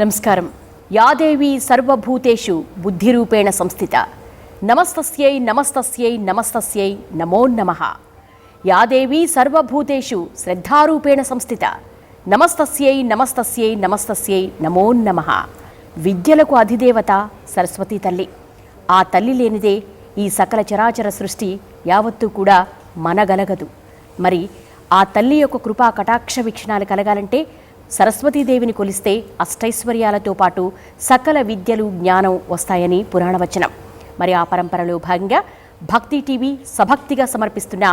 నమస్కారం. యాదేవి సర్వభూతేషు బుద్ధిరూపేణ సంస్థిత. నమస్తస్యై నమస్తస్యై నమస్తస్యై నమో నమః. యాదేవి సర్వభూతేషు శ్రద్ధారూపేణ సంస్థిత. నమస్తస్యై నమస్తస్యై నమస్తస్యై నమో నమః. విద్యలకు అధిదేవత సరస్వతీ తల్లి. ఆ తల్లి లేనిదే ఈ సకల చరాచర సృష్టి యావత్తూ కూడా మనగలగదు. మరి ఆ తల్లి యొక్క కృపా కటాక్ష వీక్షణాలు కలగాలంటే సరస్వతీదేవిని కొలిస్తే అష్టైశ్వర్యాలతో పాటు సకల విద్యలు జ్ఞానం వస్తాయని పురాణవచనం. మరి ఆ పరంపరలో భాగంగా భక్తి టీవీ సభక్తిగా సమర్పిస్తున్న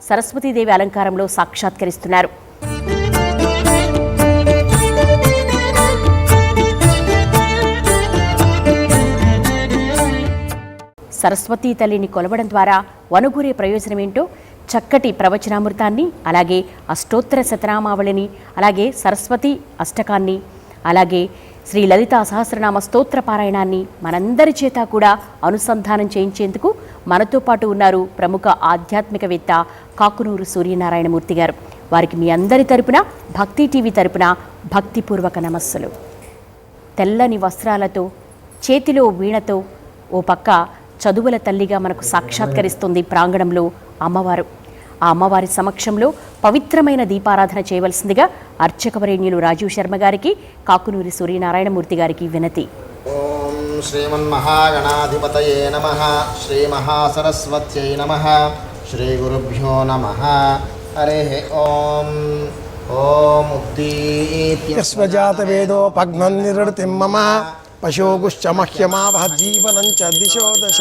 సరస్వతీదేవి అలంకారంలో సాక్షాత్కరిస్తున్నారు. సరస్వతీ తల్లిని కొలవడం ద్వారా వనుగూరే ప్రయోజనం ఏంటో చక్కటి ప్రవచనామృతాన్ని, అలాగే అష్టోత్తర శతనామావళిని, అలాగే సరస్వతి అష్టకాన్ని, అలాగే శ్రీ లలితా సహస్రనామ స్తోత్ర పారాయణాన్ని మనందరి చేత కూడా అనుసంధానం చేయించేందుకు మనతో పాటు ఉన్నారు ప్రముఖ ఆధ్యాత్మికవేత్త కాకునూరు సూర్యనారాయణమూర్తి గారు. వారికి మీ అందరి తరపున భక్తి టీవీ తరపున భక్తిపూర్వక నమస్సులు. తెల్లని వస్త్రాలతో చేతిలో వీణతో ఓ పక్క చదువుల తల్లిగా మనకు సాక్షాత్కరిస్తుంది ప్రాంగణంలో అమ్మవారు. ఆ అమ్మవారి సమక్షంలో పవిత్రమైన దీపారాధన చేయవలసిందిగా అర్చకవరేణ్యులు రాజీవ్ శర్మ గారికి, కాకునూరి సూర్యనారాయణమూర్తి గారికి వినతి. ఓం శ్రీమన్మహాగణాధిపతయే నమః. శ్రీ మహాసరస్వత్యై నమః. శ్రీ గురుభ్యో నమః. హరిః ఓం. ఓం ఉద్దీప్యస్వజాత వేదోపఘ్నం నిరృతిం మమ పశోగుశ్చ మహ్యమావహ జీవనం చ దిశో దశ.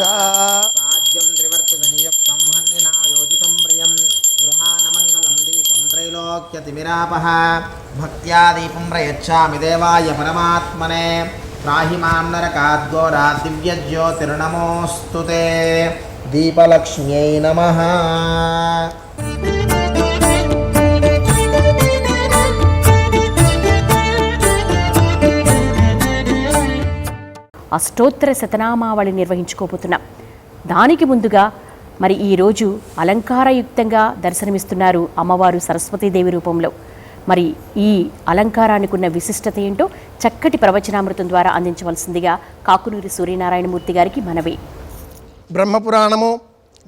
సాధ్యం త్రివర్త సంయుక్తం హన్నినాయోజితం ప్రియం గృహానమంగళం దీపం త్రైలోక్యతిమిరాపః. భక్త్యా దీపం ప్రయచ్ఛామి దేవాయ పరమాత్మనే. త్రాహి మాం నరకాద్ఘోరాత్ దివ్యజ్యోతిర్నమోస్తుతే. దీపలక్ష్మ్యై నమః. అష్టోత్తర శతనామావళి నిర్వహించుకోబోతున్నాం. దానికి ముందుగా మరి ఈరోజు అలంకారయుక్తంగా దర్శనమిస్తున్నారు అమ్మవారు సరస్వతీదేవి రూపంలో. మరి ఈ అలంకారానికి ఉన్న విశిష్టత ఏంటో చక్కటి ప్రవచనామృతం ద్వారా అందించవలసిందిగా కాకునూరి సూర్యనారాయణమూర్తి గారికి మనవి. బ్రహ్మపురాణము,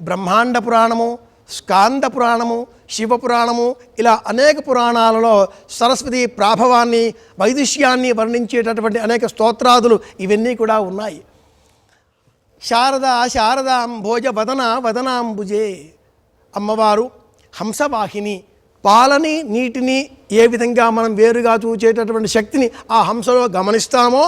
బ్రహ్మాండ పురాణము, స్కాంద పురాణము, శివపురాణము, ఇలా అనేక పురాణాలలో సరస్వతి ప్రాభవాన్ని, వైదుష్యాన్ని వర్ణించేటటువంటి అనేక స్తోత్రాదులు ఇవన్నీ కూడా ఉన్నాయి. శారద శారదాంభోజ వదన వదనాంబుజే. అమ్మవారు హంసవాహిని. పాలని నీటిని ఏ విధంగా మనం వేరుగా చూచేటటువంటి శక్తిని ఆ హంసలో గమనిస్తామో,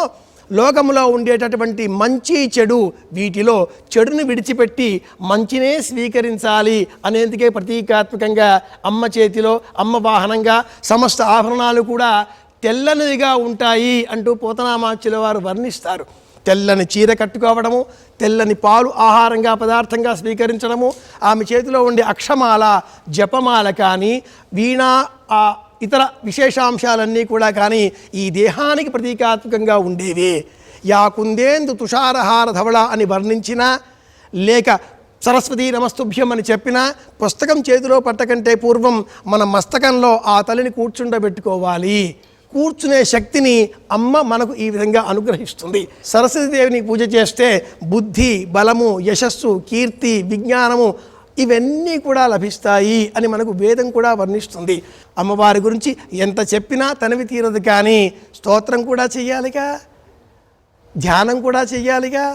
లోకములో ఉండేటటువంటి మంచి చెడు, వీటిలో చెడుని విడిచిపెట్టి మంచినే స్వీకరించాలి అనేందుకే ప్రతీకాత్మకంగా అమ్మ చేతిలో, అమ్మ వాహనంగా సమస్త ఆభరణాలు కూడా తెల్లనివిగా ఉంటాయి అంటూ పోతనామాచ్యుల వారు వర్ణిస్తారు. తెల్లని చీర కట్టుకోవడము, తెల్లని పాలు ఆహారంగా పదార్థంగా స్వీకరించడము, ఆమె చేతిలో ఉండే అక్షమాల, జపమాల కానీ, వీణ, ఆ ఇతర విశేషాంశాలన్నీ కూడా కానీ ఈ దేహానికి ప్రతీకాత్మకంగా ఉండేవే. యా కుందేందు తుషారహార ధవళ అని వర్ణించినా, లేక సరస్వతీ నమస్తుభ్యం అని చెప్పినా, పుస్తకం చేతిలో పట్టకంటే పూర్వం మన మస్తకంలో ఆ తల్లిని కూర్చుండబెట్టుకోవాలి. కూర్చునే శక్తిని అమ్మ మనకు ఈ విధంగా అనుగ్రహిస్తుంది. సరస్వతీదేవిని పూజ చేస్తే బుద్ధి, బలము, యశస్సు, కీర్తి, విజ్ఞానము ఇవన్నీ కూడా లభిస్తాయి అని మనకు వేదం కూడా వర్ణిస్తుంది. అమ్మవారి గురించి ఎంత చెప్పినా తనివి తీరదు, కానీ స్తోత్రం కూడా చెయ్యాలిగా, ధ్యానం కూడా చెయ్యాలిగా,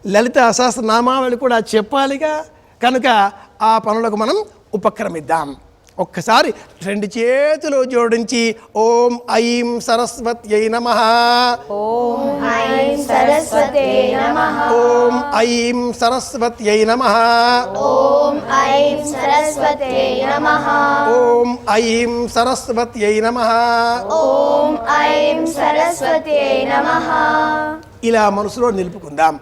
లలిత సహస్రనామావళి కూడా చెప్పాలిగా. కనుక ఆ పనులకు మనం ఉపక్రమిద్దాం. ఒక్కసారి రెండు చేతులు జోడించి ఓం ఐం సరస్వత్యై నమః. ఓం ఐం సరస్వత్యై నమః. ఓం ఐం సరస్వత్యై నమః. ఓం ఐం సరస్వత్యై నమః. ఓం ఐం సరస్వత్యై నమః. ఓం ఐం సరస్వత్యై నమః. ఇలా మనసులో నిలుపుకుందాం.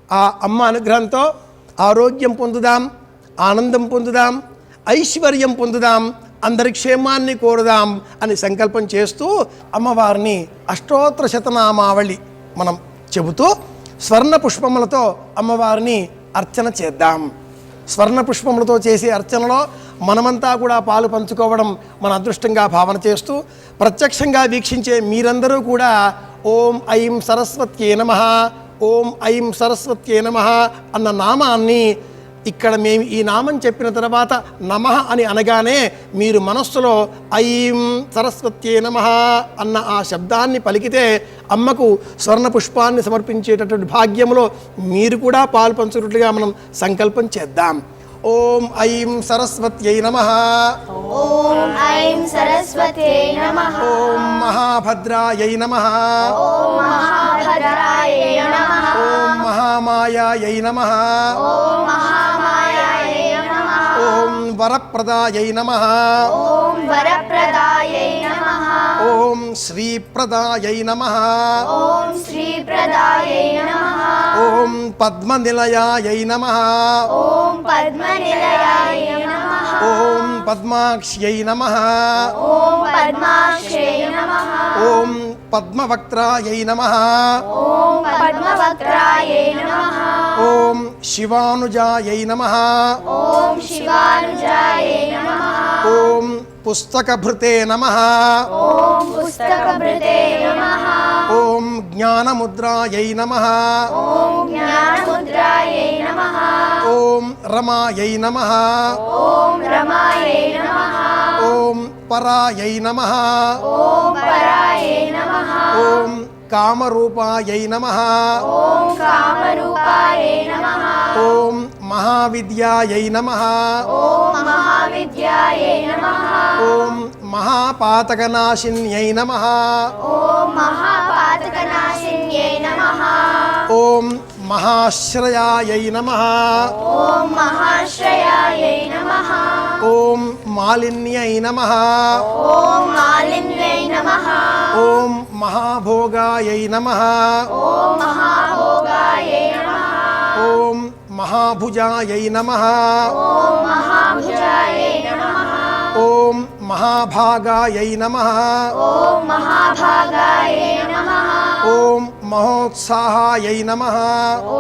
ఆ అమ్మ అనుగ్రహంతో ఆరోగ్యం పొందుదాం, ఆనందం పొందుదాం, ఐశ్వర్యం పొందుదాం, అందరి క్షేమాన్ని కోరుదాం అని సంకల్పం చేస్తూ అమ్మవారిని అష్టోత్తర శతనామావళి మనం చెబుతూ స్వర్ణ పుష్పములతో అమ్మవారిని అర్చన చేద్దాం. స్వర్ణ పుష్పములతో చేసే అర్చనలో మనమంతా కూడా పాలు పంచుకోవడం మన అదృష్టంగా భావన చేస్తూ ప్రత్యక్షంగా వీక్షించే మీరందరూ కూడా ఓం ఐం సరస్వత్యే నమః, ఓం ఐం సరస్వత్యే నమః అన్న నామాన్ని ఇక్కడ మేము ఈ నామం చెప్పిన తర్వాత నమః అని అనగానే మీరు మనస్సులో ఐం సరస్వత్యే నమః అన్న ఆ శబ్దాన్ని పలికితే అమ్మకు స్వర్ణ పుష్పాన్ని సమర్పించేటటువంటి భాగ్యంలో మీరు కూడా పాలు పంచుకున్నట్లుగా మనం సంకల్పం చేద్దాం. ఓం ఐం సరస్వత్యై నమః, ఓం ఐం సరస్వత్యై నమః, ఓం మహాభద్రాయై నమః, ఓం మహాభద్రాయై నమః, ఓం మహామాయాయై నమః, ఓం మహామాయాయై నమః, ఓం వరప్రదాయై నమః, ఓం వరప్రదాయై నమః, ఓం శ్రీప్రదాయై నమః, ఓం శ్రీప్రదాయై నమః, ఓం పద్మనిలయాయై నమః, ఓం పద్మనిలయాయ నమః, ఓం పద్మాక్ష్యై నమః, ఓం పద్మాక్షై నమః, ఓం పద్మవక్త్రాయై నమః, ఓం పద్మవక్త్రాయై నమః, ఓం శివానుజాయై నమః, ఓం శివానుజాయై నమః, ఓం పుస్తకభృతే నమః, ఓం పుస్తకభృతే నమః, ఓం జ్ఞానముద్రాయై నమః, ఓం జ్ఞానముద్రాయై నమః, ఓం రమాయై నమః, ఓం రమాయై నమః, ఓం పరాయై నమః, ఓం పరాయై నమః, ఓం కామరూపాయై నమః, ఓం కామరూపాయై నమః, ఓం మహావిద్యాయై నమః, ఓం మహావిద్యాయై నమః, ఓం మహాపాతకనాశిన్యై నమః, ఓం మహాపాతకనాశిన్యై నమః, ఓం మహాశ్రయాయై నమః, ఓం మహాశ్రయాయై నమః, ఓం మాలిన్యై నమః, ఓం మాలిన్యై నమః, ఓం మహాభోగాయై నమః, ఓం మహాభోగాయై నమః, ఓం మహాభుజాయై నమః, ఓం మహాభుజాయై నమః, ఓం మహాభాగాయై నమః, ఓం మహాభాగాయై నమః, ఓం మహోత్సాహాయై నమః,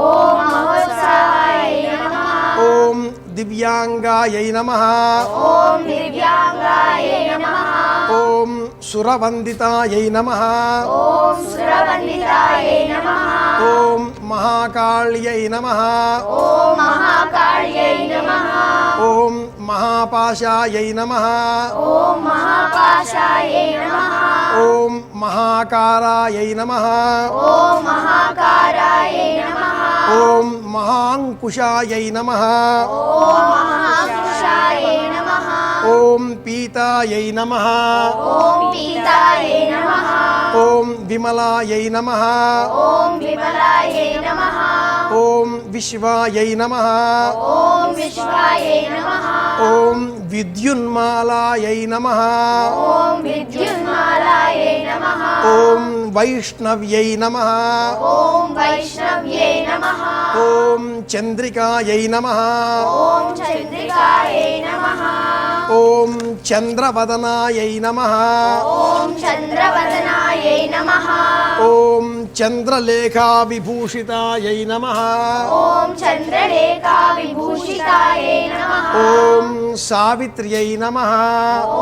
ఓం మహోత్సాహాయై నమః, ఓం దివ్యాంగాయై నమః, ఓం దివ్యాంగాయై నమః, ఓం సురవందితాయై నమః, ఓం సురవందితాయై నమః, ఓం మహాకాళ్యై నమః, ఓం మహాకాళ్యై నమః, ఓం మహాపాశాయై నమః, ఓం మహాపాశాయై నమః, ఓం మహాకారాయై నమః, ఓం మహాకారాయై నమః, ఓం మహాంకుశాయై నమః, ఓం మహాపురుషాయై నమః, ఓం పీతాయై నమః, ఓం పీతాయై నమః, ఓం విమలాయై నమః, ఓం విమలాయై నమః, ఓం విశ్వాయై నమః, ఓం విశ్వాయై నమః, ఓం విద్యున్మాలాయై నమః, ఓం విద్యున్మాలాయై నమః, ఓం వైష్ణవ్యై నమః, ఓం వైష్ణవ్యై నమః, ఓం చంద్రికాయై నమః, ఓం చంద్రికాయై నమః, ఓం చంద్రవదనాయై నమః, ఓం చంద్రవదనాయై నమః, ఓం చంద్రలేఖా విభూషితాయై నమః, ఓం చంద్రలేఖా విభూషితాయై నమః, ఓం సావిత్ర్యై నమః,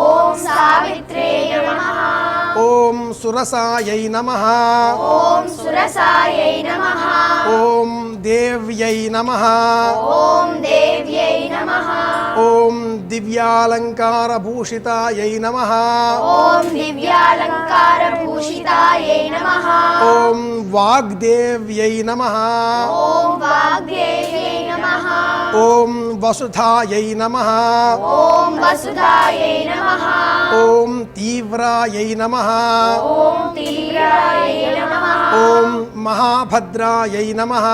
ఓం సావిత్ర్యై నమః, ఓం సురసాయై నమః, ఓం సురసాయై నమః, ఓం దేవ్యై నమః, ఓం దేవ్యై నమః, ఓం దివ్యాలంకారభూషితాయై నమః, ఓం దివ్యాలంకారభూషితాయై నమః, ఓం వాగ్దేవ్యై నమః, ఓం వాగ్దేవ్యై నమః, ఓం వసుధాయై నమః, ఓం వసుధాయై నమః, ఓం తీవ్రాయై నమః, ఓం తీవ్రాయై నమః, ఓం మహాభద్రాయై నమః,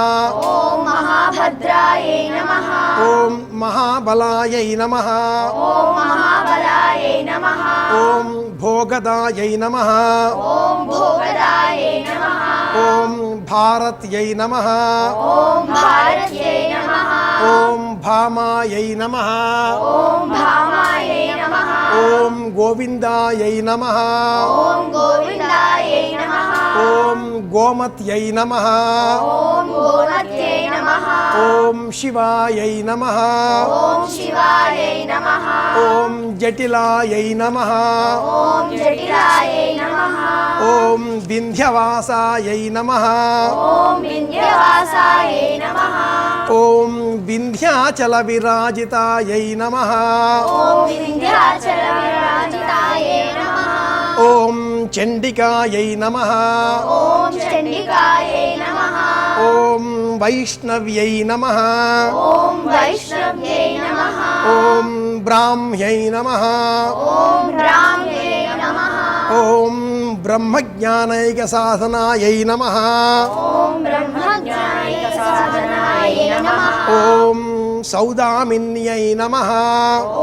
ఓం మహాభద్రాయై నమః, ఓం మహాబలాయై నమః, ఓం మహాబలాయై నమః, ఓం భోగదాయై నమః, ఓం భోగదాయై నమః, ఓం భారత్యై నమః, ఓం భారత్యై నమః, ఓం భామాయై నమః, ఓం భామాయై నమః, ఓం గోవిందాయై నమః, ఓం గోవిందాయై నమః, ఓం ఓం గోమత్యై నమః ఓం గోమత్యై నమః ఓం శివాయై నమః ఓం శివాయై నమః ఓం జటిలాయై నమః ఓం జటిలాయై నమః ఓం వింధ్యవాసాయై నమః ఓం వింధ్యవాసాయై నమః ఓం వింధ్యాచల విరాజితాయై నమః ఓం వింధ్యాచల విరాజితాయై నమః ఓం చండికాయై నమః ఓం చండికాయై నమః ఓం వైష్ణవ్యై నమః ఓం వైష్ణవ్యై నమః ఓం బ్రాహ్మ్యై నమః ఓం రామ్యై నమః ఓం బ్రహ్మజ్ఞానైక సాధనాయై నమః ఓం బ్రహ్మజ్ఞానైక సాధనాయై నమః ఓం సౌదామిన్యై నమః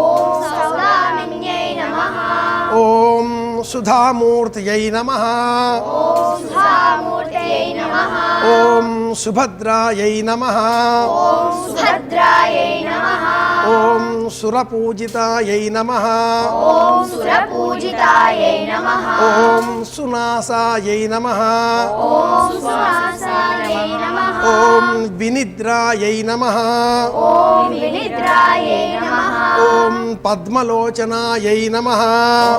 ఓం సౌదామిన్యై నమః ఓం సుధామూర్తయై నమః ఓం సుధామూర్తయై నమః ఓం సుభద్రాయై నమః ఓం సుభద్రాయై నమః ఓం సురపూజితాయై నమః ఓం సురపూజితాయై నమః ఓం సునాసాయై నమః ఓం సునాసాయై నమః ఓం వినిద్రాయై నమః ఓం వినిద్రాయై నమః ఓం పద్మలోచనాయై నమః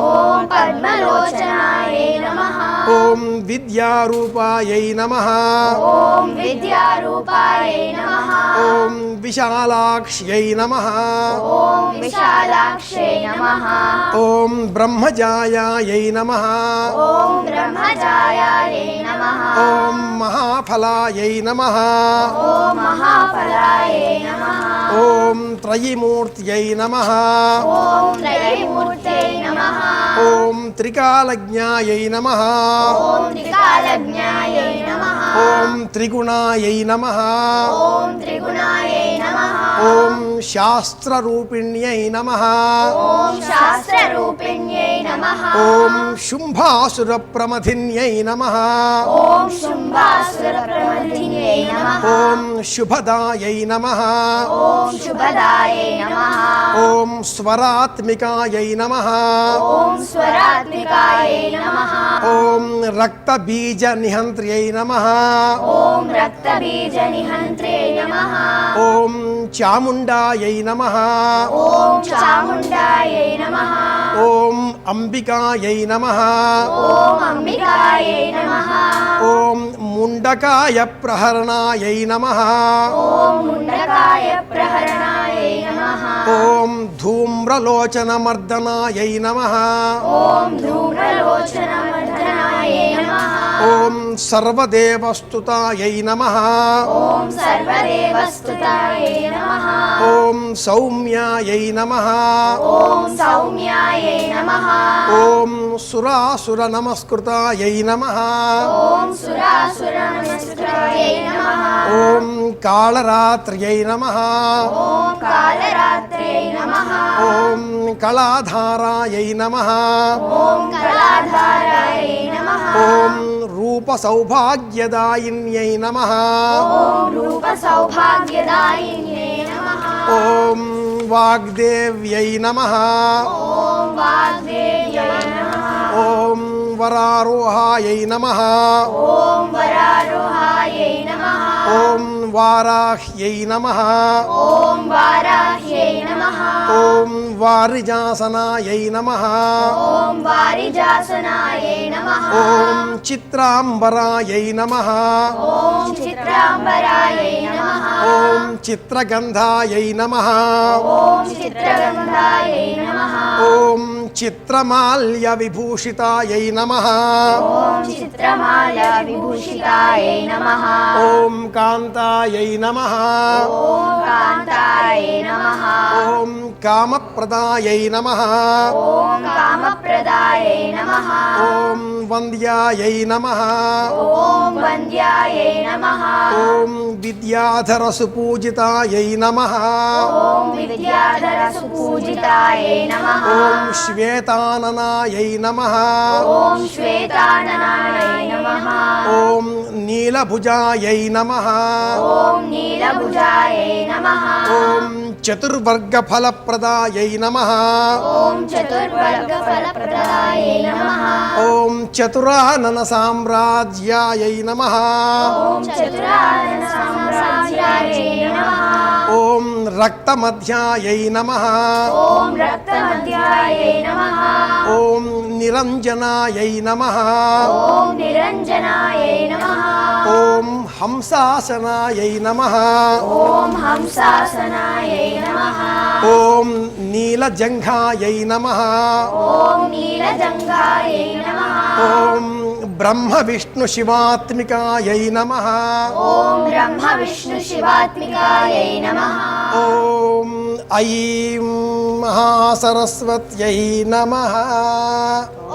ఓం పద్మలోచనాయై నమః ఓం విద్యారూపాయై నమః ఓం విద్యారూపాయై నమః ఓం విశాలాక్ష్యై నమః ఓం విశాలాక్షై నమః ఓం బ్రహ్మజాయాయై నమః ఓం బ్రహ్మజాయాయై నమః ఓం మహాఫలాయై నమః ఓం మహాఫలాయై నమః ఓం త్రయీమూర్త్యై నమః ఓం త్రయీమూర్తై నమః ఓం త్రికాలజ్ఞాయై నమః ఓం త్రికాలజ్ఞాయై నమః ఓం త్రిగుణాయై నమః ఓం త్రిగుణాయై నమః ఓం శాస్త్రరూపిణ్యై నమః ఓం శాస్త్రరూపిణ్యై నమః ఓం శుంభాసురప్రమథిన్యై నమః ఓం శుంభాసురప్రమథిన్యై నమః ఓం శుభదాయై నమః ఓం శుభదాయై నమః ఓం స్వరాత్మికాయై నమః ఓం స్వరాత్మికాయై నమః ఓం రక్తబీజనిహంత్ర్యై నమః ఓం రక్తబీజనిహంత్రే నమః ఓం చాముండాయై నమః ఓం చాముండాయై నమః ఓం అంబికాయై నమః ఓం అంబికాయై నమః ఓం ముండకాయ ప్రహరణాయై నమః ఓం ముండకాయ ప్రహరణాయై నమః ఓం ధూమ్రలోచనమర్దనాయై నమః ఓం ధూమ్రలోచనమర్దనాయై నమః ఓం సర్వదేవస్తుతాయై నమః ఓం సర్వదేవస్తుతాయై నమః ఓం సౌమ్యాయై నమః ఓం సౌమ్యాయై నమః ఓం సురాసుర నమస్కృతాయై నమః ఓం సురాసురనమస్కృతాయై నమః ఓం కాళరాత్ర్యై నమః ఓం కాళరాత్ర్యై నమః ఓం కళాధారాయై నమః ఓం కళాధారాయై నమః ఓం రూపసౌభాగ్యదాయిన్యై నమః ఓం రూపసౌభాగ్యదాయిన్యై నమః ఓం వాగ్దేవ్యై నమః ఓం వాగ్దేవ్యై నమః ఓం వరారోహాయై నమః ఓం వరారోహాయై నమః ఓం వారాహ్యై నమః ఓం వారాహ్యై నమః ఓం వారిజాసనాయై నమః ఓం వారిజాసనాయై నమః ఓం చిత్రాంబరాయై నమః ఓం చిత్రాంబరాయై నమః ఓం చిత్రగంధాయై నమః ఓం చిత్రగంధాయై నమః ఓం చిత్రమాల్య విభూషితాయై నమః ఓం చిత్రమాల విభూషితాయై నమః ఓం కాంతాయై నమః ఓం కాంతాయై నమః ఓం కామప్రదాయై నమః ఓం కామప్రదాయై నమః ఓం వంద్యాయై నమః ఓం వంద్యాయై నమః ఓం విద్యాధరసుపూజితాయై నమః ఓం విద్యాధరసుపూజితాయై నమః ఓం శ్వేతాననాయై నమః ఓం శ్వేతాననాయై నమః ఓం నీలభుజాయై నమః ఓం నీలభుజాయై నమః ఓం చతుర్వర్గఫలప్రదాయై నమః ఓం చతుర్వర్గఫలప్రదాయై నమః ఓం చతురానన సామ్రాజ్యాయై నమః ఓం చతురానన సామ్రాజ్యాయై నమః ఓం రక్తమధ్యాయై నమః ఓం రక్తమధ్యాయై నమః ఓం నిరంజనాయై నమః ఓం నిరంజనాయై నమః ఓం హంసాసనాయై నమః ఓం హంసాసనాయై నమః ఓం నీలజంఘాయై నమః ఓం నీలజంఘాయై నమః ఓం బ్రహ్మ విష్ణు శివాత్మికాయై నమః ఓం బ్రహ్మ విష్ణు శివాత్మికాయై నమః ఓం ఐం మహాసరస్వత్యై నమః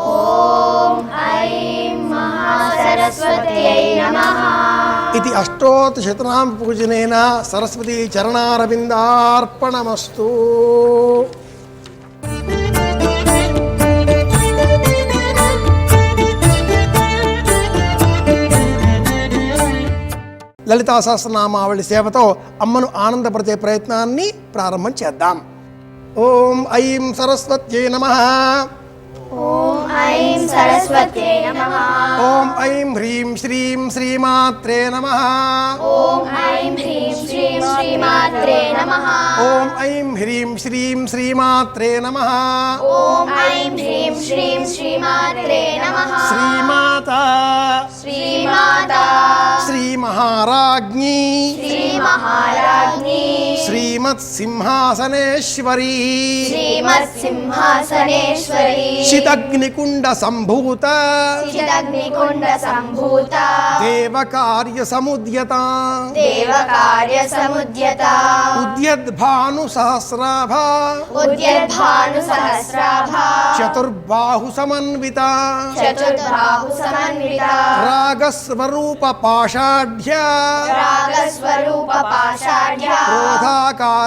ఓం ఐం మహాసరస్వత్యై నమః ఇది అష్టోత్తరశతనామ పూజనేన సరస్వతీ చరణారవిందార్పణమస్తు. లలితా సహస్రనామావళి సేవతో అమ్మను ఆనందపరిచే ప్రయత్నాన్ని ప్రారంభం చేద్దాం. ఓం ఐం సరస్వత్యై నమః. ఓం ఐం సరస్వత్యై నమః ఓం ఐం హ్రీం శ్రీం శ్రీమాత్రే నమః. ఓం ఐం హ్రీం శ్రీం శ్రీమాత్రే నమః ఓం ఐం హ్రీం శ్రీం శ్రీమాత్రే నమః. ఓం ఐం హ్రీం శ్రీం శ్రీమాత్రే నమః శ్రీమాతా శ్రీమాతా శ్రీ మహారాజ్ఞీ శ్రీ మహారాజ్ఞీ శ్రీమత్ సింహాసనేశ్వరీ శ్రీమత్ సింహాసనేశ్వరీ శితగ్నికుండ సంభూత చిదగ్నికుండ సంభూత దేవకార్య సముద్యత దేవకార్య సముద్యత ఉద్యద్భాను సహస్రాభ ఉద్యద్భాను సహస్రాభ చతుర్బాహు సమన్విత చతుర్బాహు సమన్విత రాగస్వరూప పాషాఢ్య రాగస్వరూప పాషాఢ్య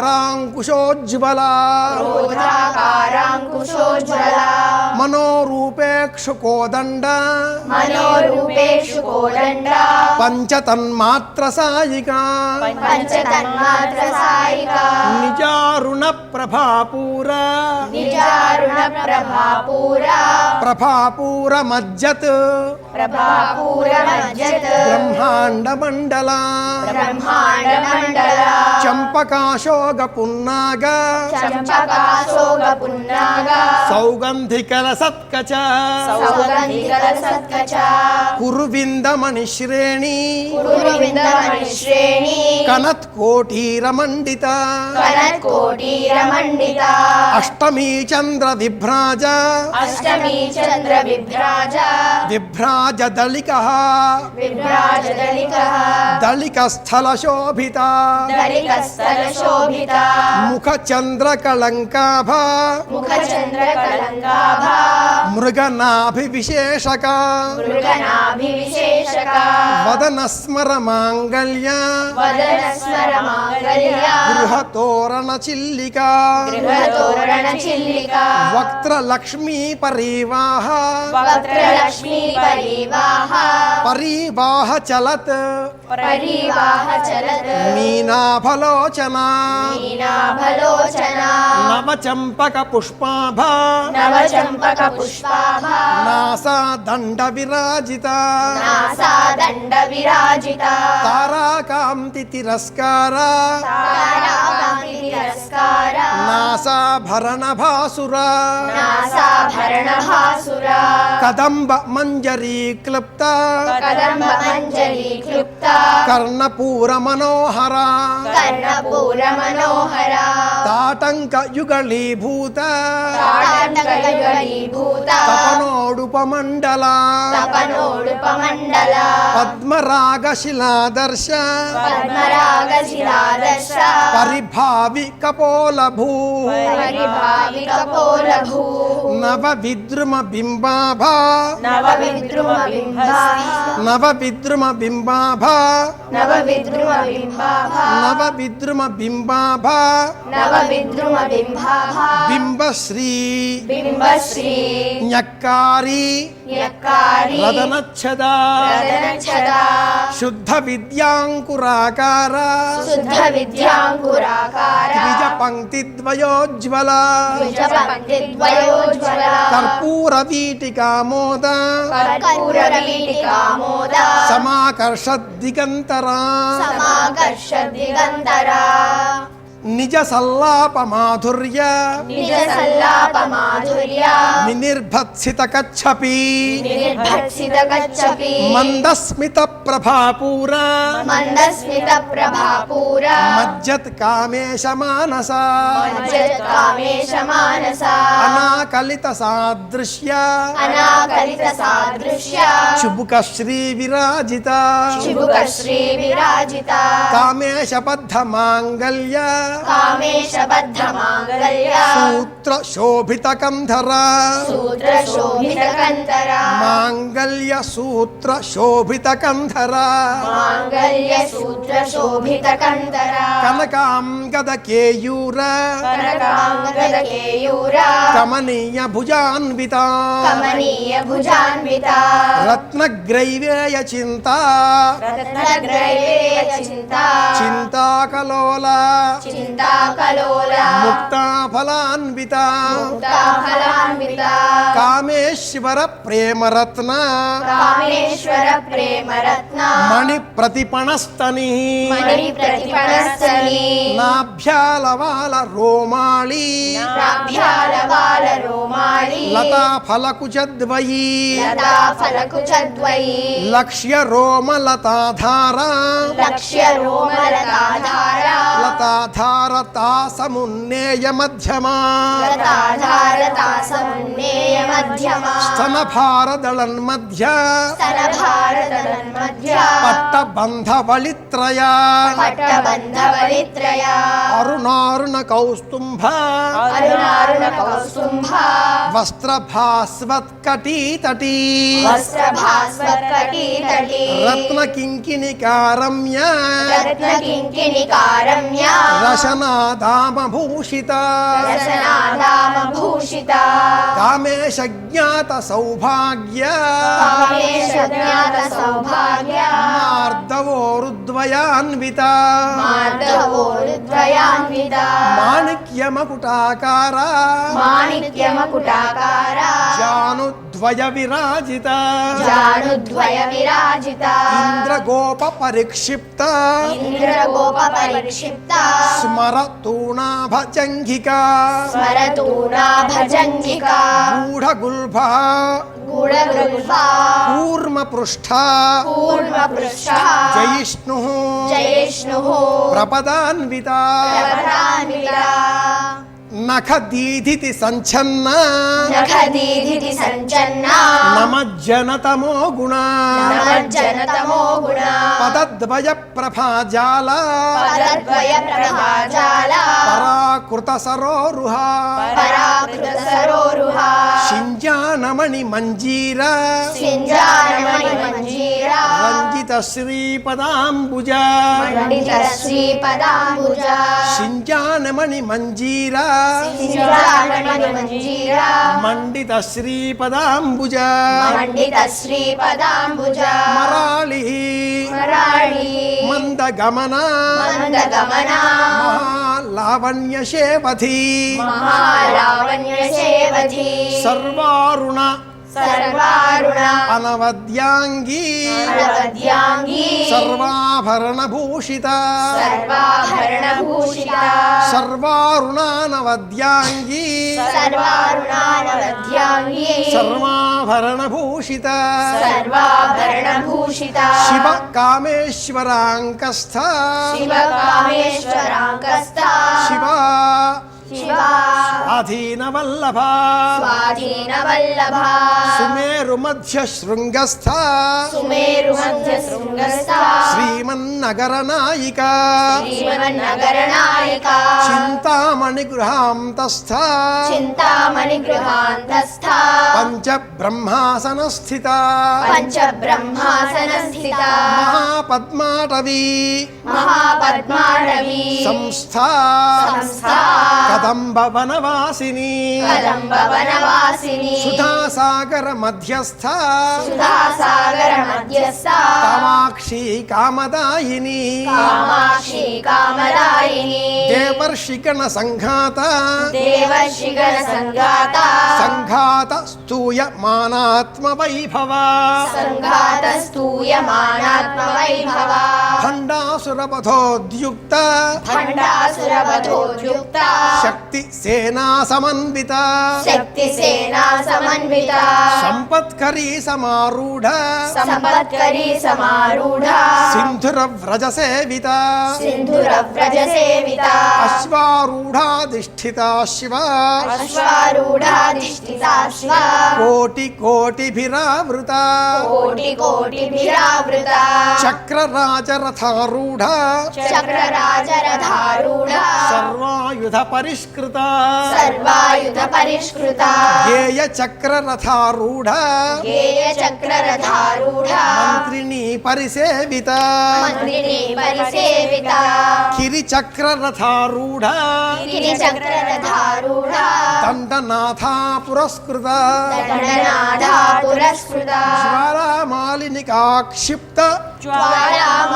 క్రోధాకారాంకుశోజ్వల క్రోధాకారాంకుశోజ్వల మనోరూపేక్షు కోదండ మనోరూపేషు కోదండ పంచతన్మాత్ర సాయిక పంచతన్మాత్ర సాయిక నిజారుణ ప్రభాపూర నిజారుణ ప్రభాపూర ప్రభాపూర మజ్జత్ ప్రభాపూర మజ్జత్ బ్రహ్మాండ మండల బ్రహ్మాండ మండల చంపకాశోగ పున్నాగ చంపకాశోగ పున్నాగ సౌగంధికల సత్కచ సౌగంధికల సత్కచ కురువిందమణి శ్రేణి కురువిందమణి శ్రేణి కనత్ కోటీర మండిత కనత్కోటీర మండిత అష్టమీ చంద్ర విభ్రాజ అష్టమీ చంద్ర విభ్రాజ విభ్రాజ దళిక విభ్రాజ దళిక దళిక స్థల శోభిత దళిక స్థల శోభిత ముఖ చంద్ర కళంకాభ ముఖ చంద్ర కళంకాభ మృగనాభి విశేషక మృగనాభి విశేషక వదన స్మర మాంగళ్య వదన స్మర మాంగళ్య గృహతోరణ చిల్లిక గృహతోరణ చిల్లిక వక్త్ర లక్ష్మీ పరివాహ వక్త్రలక్ష్మీ పరివాహ పరివాహ చలత్ పరివాహ చలత్ మీనాభలోచన మీనాభలోచన నవచంపక పుష్పాభ నవచంపక పుష్పాభ నాసా దండ విరాజిత నాసా దండ విరాజిత తారాకాంతి తిరస్కార తారాకాంతి తిరస్కార నాసాభరణ భాసుర నాసాభరణ భాసుర కదంబ మంజరీ క్లుప్త కదంబ మంజరీ క్లుప్త కర్ణపూర మనోహర కర్ణపూర మనోహర తాటంక యుగళీభూత తాటంకయుగళీభూత తపనోడుపమండల తపనోడుపమండల పద్మరాగ శిలాదర్శ పద్మరాగ శిలాదర్శ పరిభావి కపోలభూ పరిభావి కపోలభూ నవ విద్రుమ బింబాభ నవ విద్రుమ బింబ నవ విద్రుమ బింబాభ నవ విద్రుమ బింబాభ నవ విద్రుమ బింబాభ నవ విద్రుమ బింబాభ బింబశ్రీ బింబశ్రీ న్యక్కారి న్యక్కారి రదనచ్ఛద రదనచ్ఛద శుద్ధ విద్యాంకురాకార శుద్ధ విద్యాంకురాకార ద్విజ పంక్తిద్వయోజ్వల ద్విజపంక్తిద్వయోజ్వల కర్పూర వీటికామోద కర్పూరవీటికామోద సమాకర్షద్దిగంతరా సమాకర్షద్దిగంతరా నిజ సల్లాప మాధుర్య నిజ సల్లాప మాధుర్య నినిర్భత్సిత కచ్చపి నిర్భత్సిత గచ్చపి మందస్మిత ప్రభాపూర మందస్మిత ప్రభాపూర మజ్జత్ కామేశ మానస మజ్జత్ కామేశ మానస అనాకలిత సాదృశ్య అనాకలిత సాదృశ్య చుబుక శ్రీ విరాజిత చిబుక శ్రీ విరాజిత కామేశబద్ధ మాంగళ్య కామేశ బద్ధ మాంగళ్య సూత్ర శోభిత కంధర సూత్ర శోభిత కంతర మాంగళ్య సూత్ర శోభిత కంధర మాంగళ్య సూత్ర శోభిత కంతర కనకాంగద కేయూర కనకాంగద కేయూర కమనీయ భుజాన్విత కమనీయ భుజాన్విత రత్నగ్రైవేయ చింత రత్నగ్రైవేయ చింత చింతాకలోల చింతాకలోల ముక్తాఫలాన్విత ముక్తాఫలాన్విత కామేశ్వర ప్రేమరత్న కామేశ్వర ప్రేమరత్న మణి ప్రతిపణస్తని మణి ప్రతిపణస్థలి నాభ్యాలవాల రోమాళి ప్రాభ్యాలవాల రోమాళి లతా ఫలకుచద్వయీ లతా ఫలకుచద్వయి లక్ష్య రోమలతాధార లక్ష్య రోమలతాధార లతాధార తాసమున్నేయ మధ్యమా లతాధార తాసమున్నేయ మధ్యమా స్తనభారదళన్మధ్య స్తన భారతన్మధ్య పట్టబంధ వళిత్రయ పట్టబంధవలిత్రయ అరుణారుణ కౌస్తుంభ అరుణారుణ కౌస్తుంభ వస్త్రభాస్వత్కటీతటీ వస్త్రభాస్వత్కటీతటీ రత్న కింకిణికారమ్య రత్న కింకిణికారమ్య రశనాదామభూషిత రసనాదామభూషిత కామేశ జ్ఞాత సౌభాగ్య కామేశ జ్ఞాత సౌభాగ్య మార్దవోరుద్వయాన్విత మార్దవోరుద్వయాన్విత మాణిక్యమకుటాకార మాణిక్యమకుటాకార జానుద్వయ విరాజిత జానుద్వయ విరాజిత ఇంద్రగోప పరిక్షిప్త ఇంద్రగోప పరిక్షిప్త స్మరతూణాభజంఘిక స్మరతూనా భజంగిక గూఢగుల్భ గూఢగృల్ఫా కూర్మపృష్ఠ కూర్మపృష్ఠ జయిష్ణు జయిష్ణుః ప్రపదాన్విత ప్రపదాన్విత నఖదీధితి సంఛన్న నఖదీధితి సంచన్న నమజ్జనతమో గుణ నమజ్జనతమో గుణ పదద్వయ ప్రభాజాల పదద్వయ ప్రభాజాల పరాకృత సరోరుహ పరాకృత సరోరుహ శింజానమణి మంజీర సింజానమణి మంజీర రంజిత శ్రీపదాంబుజ మండిత శ్రీపదాంబుజ శింజానమణి మంజీర సింజానమణి మంజీర మండిత శ్రీపదాంబుజ మండిత శ్రీపదాంబుజ మరాళి మరాళి మందగమన మందగమన మహాలావణ్య శేవధి మహాలావణ్య సేవధి సర్వారుణ సర్వారుణ అనవద్యాంగీ అనవద్యాంగీ సర్వాభరణ భూషిత సర్వాభరణభూషిత సర్వారుణానవద్యాంగీ సర్వారుణానవద్యాంగీ సర్వాభరణ భూషిత సర్వాభరణభూషిత శివ కామేశ్వరాంకస్థ శివ కామేశ్వరాంకస్థ శివ శివ స్వాధీనవల్లభ స్వాధీనవల్లభ సుమేరు మధ్య శృంగస్థ సుమేరు మధ్య శృంగస్థ శ్రీమన్నగర శ్రీమన్నగరనాయిక శ్రీమన్నగరనాయక చింతామణి గృహాంతస్థ చింతామణి గృహాంతస్థ పంచబ్రహ్మాసన స్థిత పంచబ్రహ్మాసన స్థిత మహాపద్మాటవీ మహాపద్మాటవీ సంస్థా సంస్థా కదంబ వనవాసిని కదంబ వనవాసిని సుధాసాగర మధ్యస్థ సుధాసాగర మధ్యస్థ కామాక్షి కామదాయిని కామాక్షి కామదాయిని దేవర్షిగణ సంఘాత దేవర్షిగణ సంఘాత సంఘాత స్తూయమానాత్మ వైభవ సంఘాత స్తూయమానాత్మ వైభవ భండాసురపథోద్యుక్త భండాసురవధోద్యుక్త శక్తి సేనా సమన్విత శక్తి సేనా సమన్విత సంపత్కరీ సమారూఢ సంపత్కరీ సమారూఢ సింధుర వ్రజ సేవిత సింధుర వ్రజ సేవిత అశ్వారూఢాధిష్ఠిత శివ అశ్వారూఢాధిష్ఠితాశ్వ కోటి కోటిభిరావృత కోటి కోటిభిరావృత చక్రరాజరథారూఢ చక్రరాజరథారూఢ సర్వాయుధ పరిష్కృత సర్వాయుధ పరిష్కృత గేయ చక్రరథారూఢ గేయ చక్రరథారూఢ మంత్రిని పరిసేవిత మంత్రిని పరిసేవిత కిరి చక్రరథారూఢ గిరి చక్రరథారూఢ దండనాథ పురస్కృత దండనాథ పురస్కృత జ్వాలామాలినికాక్షిప్త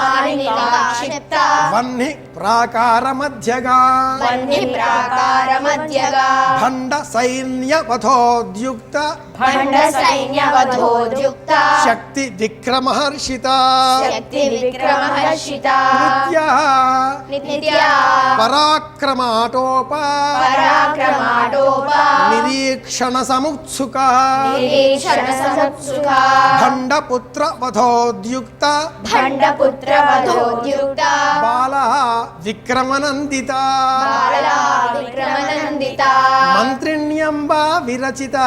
జ్వాలామాలినికాక్షిప్త వహ్ని ప్రాకార మధ్యగా వహ్ని ప్రాకార మధ్యగా భండ సైన్యవధోద్యుక్త భండ సైన్యవధోద్యుక్త శక్తి విక్రమహర్షిత శక్తి విక్రమహర్షిత నిత్య పరాక్రమాటోప పరాక్రమాటోప నిరీక్షణ సముత్సుక నిరీక్షణ సముత్సుక భండపుత్ర వధోద్యుక్త భండపుత్ర వధోద్యుక్త బాల విక్రమనందిత బాలా విక్రమనందిత మంత్రిణ్యంబ విరచిత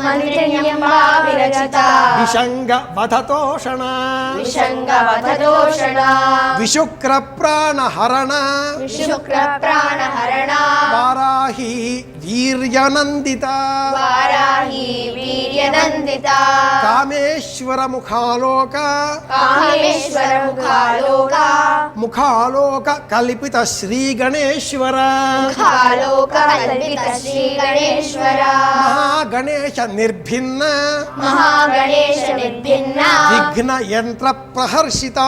మంత్రిణ్యంబా విరచిత విషంగ వధతోషణ విషంగవధదోషణ విశుక్ర ప్రాణహరణ శుక్ర ప్రాణహరణ వారాహి వీర్యనందిత వారాహి వీర్యనందిత కామేశ్వర ముఖాలోక కామేశ్వర ముఖాలోక ముఖాలోక కల్పిత శ్రీ గణేశ్వర ముఖాలోక కల్పిత శ్రీ గణేశ్వర మహాగణేశ నిర్భిన్న మహాగణేశ నిర్భిన్న విఘ్న యంత్ర ప్రహర్షిత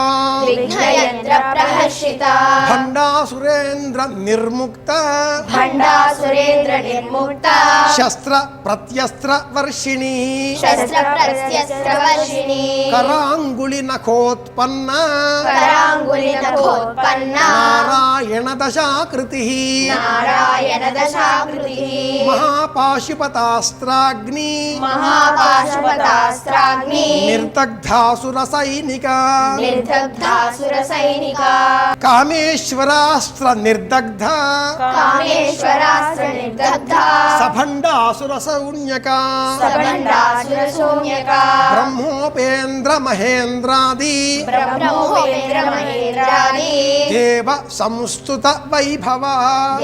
విఘ్నయంత్ర ప్రహర్షిత భండాసురేంద్ర నిర్ముక్త భండాసురేంద్ర నిర్ముక్త శస్త్ర ప్రత్యస్త్ర వర్షిణి శస్త్ర ప్రత్యస్త్రవర్షిణి కరాంగుళి నఖోత్పన్న కరాంగులి నఖోత్పన్న నారాయణ దశాకృతి నారాయణ దశాకృతి మహాపాశుపతాస్త్రాగ్ని మహాపాశుపతాస్త్రాగ్ని నిర్దగ్ధాసుర సైనిక నిర్దగ్ధాసుర సైనిక కామేశ్వరాస్త్ర నిర్దగ్ధ కామేశ్వరాస్త్ర నిర్దగ్ధ సభండాసుర సౌన్యక సభండాసుర శూన్యక బ్రహ్మోపేంద్ర మహేంద్రాది బ్రహ్మోపేంద్ర మహేంద్రాది దేవ సంస్తుత వైభవ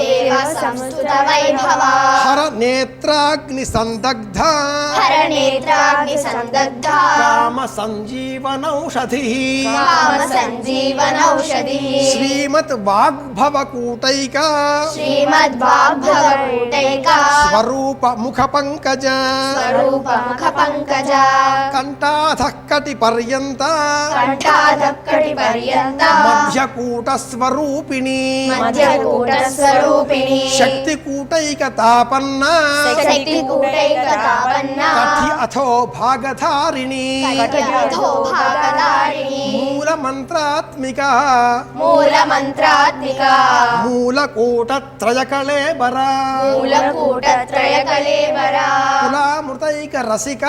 దేవ సంస్తుత వైభవ హర నేత్రాగ్ని సందగ్ధ హర నేత్రాగ్ని సందగ్ధ కామ సంజీవనౌషధి కామ సంజీవనౌషధి శ్రీమత్ వాగ్భవ కూటైక శ్రీమద్వాగ్భవకూటైక స్వరూప ముఖ పంకజ స్వరూప ముఖ పంకజ కంఠాధ కటి పర్యంత కంఠాదక్కటి పర్యంత మధ్యకూట స్వరూపిణి మధ్యకూట స్వరూపిణి శక్తి కూటైక తాపన్న శక్తి కూటైక తాపన్న కఠి అథో భాగధారిణి కఠినథో భాగధారిణి మూల మంత్రాత్మిక మూల మంత్రాత్మిక మూలకూట త్రయకళేబర మూలకూట త్రయ కళేబర కులామృతైక రసిక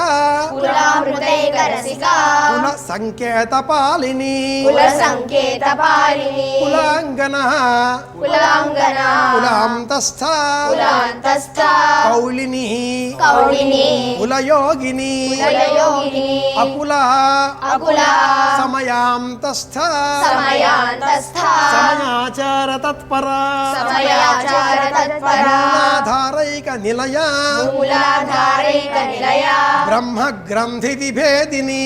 కులామృతైక రసిక కుల సంకేత పాలిని కుల సంకేత పాలిని కులాంగన కులాంగన కులాంతస్థ కులాంతస్థ కౌళిని కౌళిని కులయోగిని కులయోగిని అకుల అకుల సమయాంత సమయాంతస్థ సమయాచార తత్పరా మూలాధారైక నిలయ బ్రహ్మ గ్రంథి విభేదిని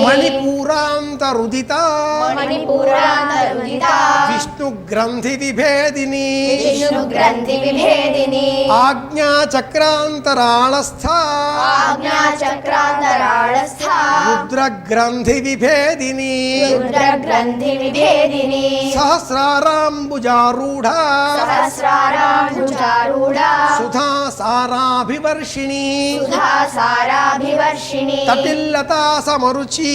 మణిపూరాంతరుదిత విష్ణు గ్రంథి విభేదిని ఆజ్ఞాచక్రాంతరాళస్థ రుద్ర గ్రంథి విభేదిని సహస్రారాంబుజారూఢ సుధా సారాభివర్షిణి తటిల్లతా సమరుచి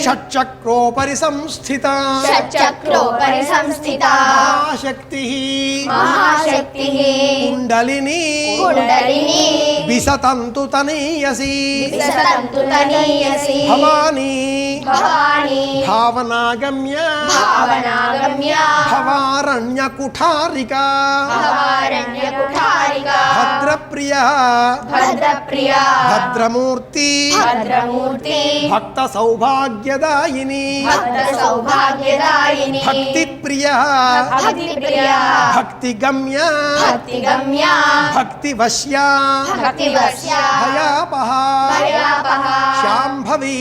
షట్చక్రోపరి సంస్థిత మహాశక్తి కుండలిని విసతంతు తనీయసి భవానీ భావనాగమ్య భవారణ్య కుఠారిక భద్రప్రియ భద్రమూర్తి భక్త సౌభాగ్యదాయిని భక్తిప్రియ భక్తిగమ్య భక్తివశ్య భయాపహ శాంభవి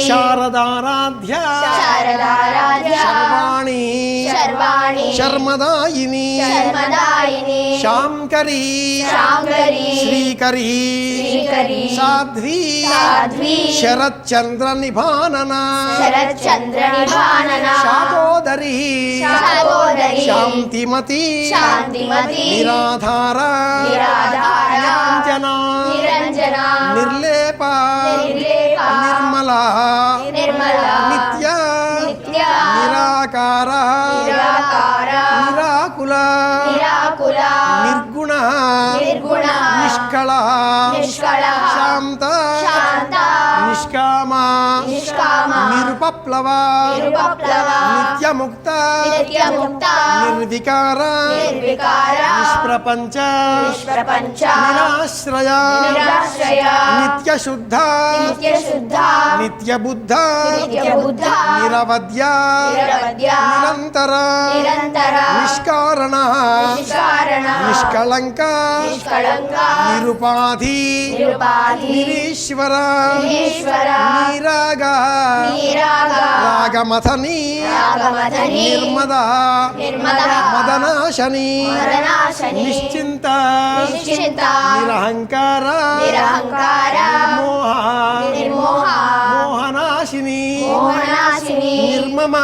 శారదారాధ్య శర్వాణి శర్మదాయిని శాంకరీ శ్రీకరీ సాధ్వీ శరచంద్ర నిభానన శాకోదరీ శాంతిమతి నిరాధార నిరంజన నిర్లేప నిర్మల నిత్య నిరాకార నిరాకుల నిర్గుణ నిష్కళ శాంత నిష్కామ నిరుపప్లవ నిత్యముక్త నిర్వికార నిష్ప్రపంచ నిరాశ్రయ నిత్యశుద్ధ నిత్యబుద్ధ నిరవధ్య నిరంతర నిష్కారణ నిష్కళంక నిరుపాధి నిరీశ్వర నీరాగ రాగమథని నిర్మద మదనాశని నిశ్చింత నిరహంకార మోహనాశిని నిర్మమ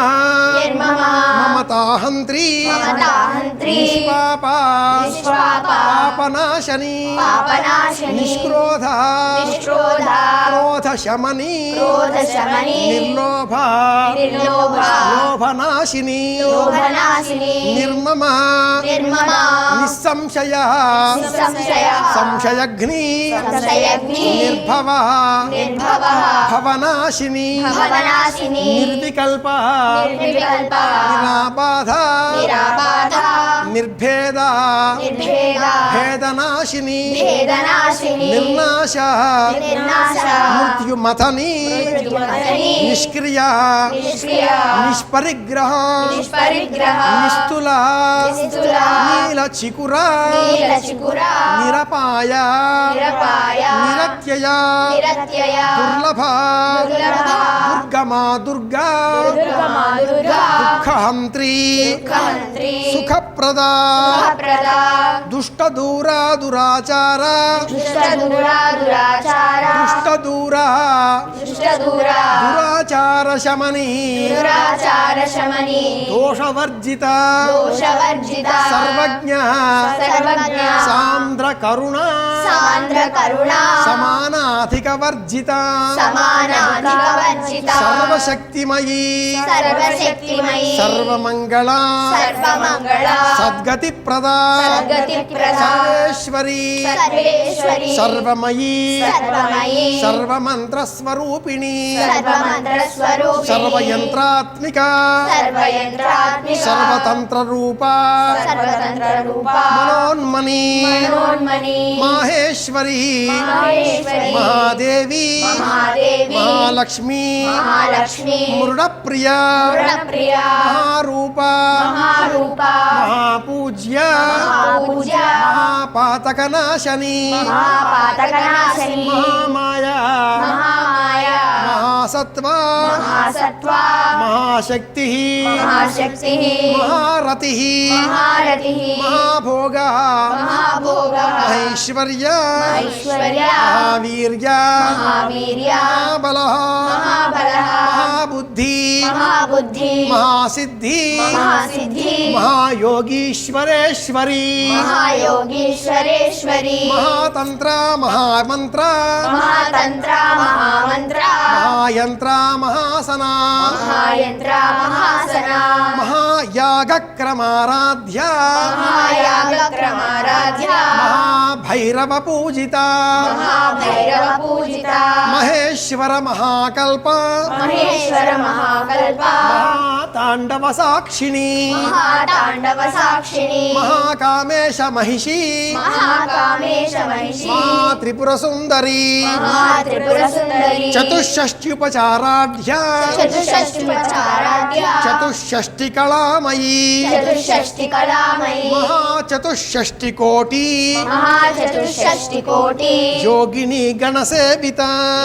మమతాహంత్రి నిష్పాప పాపనాశని నిష్క్రోధ క్రోధశమని నిర్లోభ లోభనాశిని నిర్మమ నిస్సంశయ సంశయగ్ని నిర్భవ భవనాశిని నిర్వికల్ప నిరాబాధ నిర్భేద భేదనాశిని నిర్నాశ మృత్యుమథని నిష్క్రియ నిష్పరిగ్రహ నిస్తుల నీలచికుర నిరపాయ నిరత్యయ దుర్లభ దుర్గమా దుర్గా దుఃఖహంత్రి సుఖప్రద దుష్టదూరా దురాచార దుష్టదూరా దురాచార శమని దోషవర్జిత సర్వజ్ఞ సాంద్ర కరుణ సమానాధిక వర్జిత సర్వశక్తిమయీ సర్వమంగళ సద్గతి ప్రదా సర్వేశ్వరీ సర్వమయీ సర్వమంత్రస్వరూపిణి సర్వమంత్రస్వరూపిణి సర్వయంత్రాత్మిక సర్వయంత్రాత్మిక సర్వతంత్రరూప సర్వతంత్రరూప మనోన్మణి మనోన్మణి మాహేశ్వరి మహేశ్వరి మహాదేవి మహాదేవి మహాలక్ష్మి మహాలక్ష్మి మురుడప్రియ ప్రియ మహారూప మహారూప మహాపూజ్య మహాపూజ మహాపాతకనాశని మహాపాతకనాశని మహామాయ మహామాయ మహాసత్వ మహాసత్వ మహాశక్తి మహాశక్తి మహారతి మహారతి మహాభోగ మహాభోగ మహైశ్వర్య ఐశ్వర్య మహావీర్య మహావీర్య మహాబల మహాబల మహాబుద్ధి మహాబుద్ధి మహాసిద్ధి మహాసిద్ధి మహాయోగీశ్వరేశ్వరి మహాయోగీశ్వరేశ్వరి మహాతంత్ర మహామంత్ర మహాతంత్ర మహామంత్ర మహాయంత్ర మహాసన మహాయంత్ర మహాసన మహాయాగక్రమారాధ్య మహాయాగక్రమారాధ్య మహాభైరవ పూజిత మహాభైరవ పూజిత మహేశ్వర మహాకల్ప మహేశ్వర మహాకల్ప మహాతాండవ సాక్షిణి మహాతాండవ సాక్షిణి మహాకామేశ మహిషి మహాకామేశ మహిషి మహాత్రిపుర సుందరి మహాత్రిపుర సుందరి చతుషష్ట్యుపచారాఢ్య చతుషష్టిపచారాధ్య చతుషష్టి కళామయీ చతుషష్టి కళామయీ మహాచతుషష్టి కోటి మహాచతుషష్టి కోటి యోగిని గణసేవిత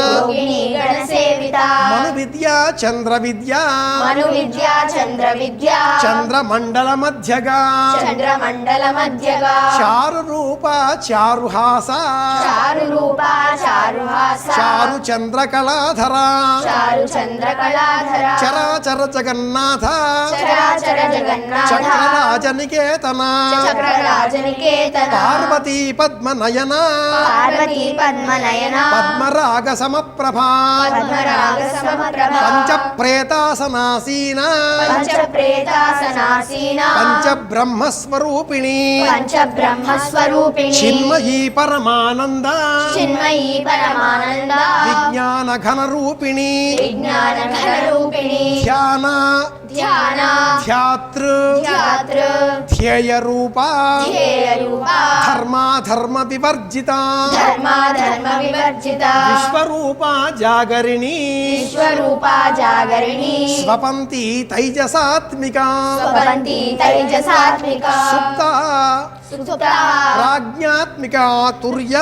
యోగిని గణసేవిత మను విద్యా చంద్ర విద్యా మను విద్యా చంద్ర విద్యా చంద్రమండల మధ్యగా చంద్రమండల మధ్యగా చారు రూప చారుహాస చారు రూప చారుహాస చారు చంద్ర కళాధర చారు చంద్ర కళాధర చరాచర జగన్నాథ చరాచర జగన్నాథ చక్రరాజనికేతన చక్రరాజనికేతన పార్వతీ పద్మనయన పార్వతీ పద్మనయన పద్మరాగ సమప్రభా పద్మరాగ సమప్రభ పంచప్రేతాసనాసీన పంచప్రేతాసనాసీన పంచబ్రహ్మస్వరూపిణి పంచబ్రహ్మస్వరూపిణి చిన్మయీ పరమానంద చిన్మయీ పరమానంద విజ్ఞాన ఘన రూపిణి విజ్ఞాన ఘన రూపిణి ధ్యాన ధ్యాన ధ్యాతృ ధ్యాతృ ధ్యేయ రూప ధ్యేయ రూప ధర్మాధర్మ వివర్జిత ధర్మాధర్మ వివర్జిత విశ్వరూప జాగరిణి విశ్వరూప జాగరిణి స్వపంతి తైజసాత్మిక స్వపంతి తైజసాత్మిక సుప్త సుప్త ప్రాజ్ఞాత్మిక తుర్య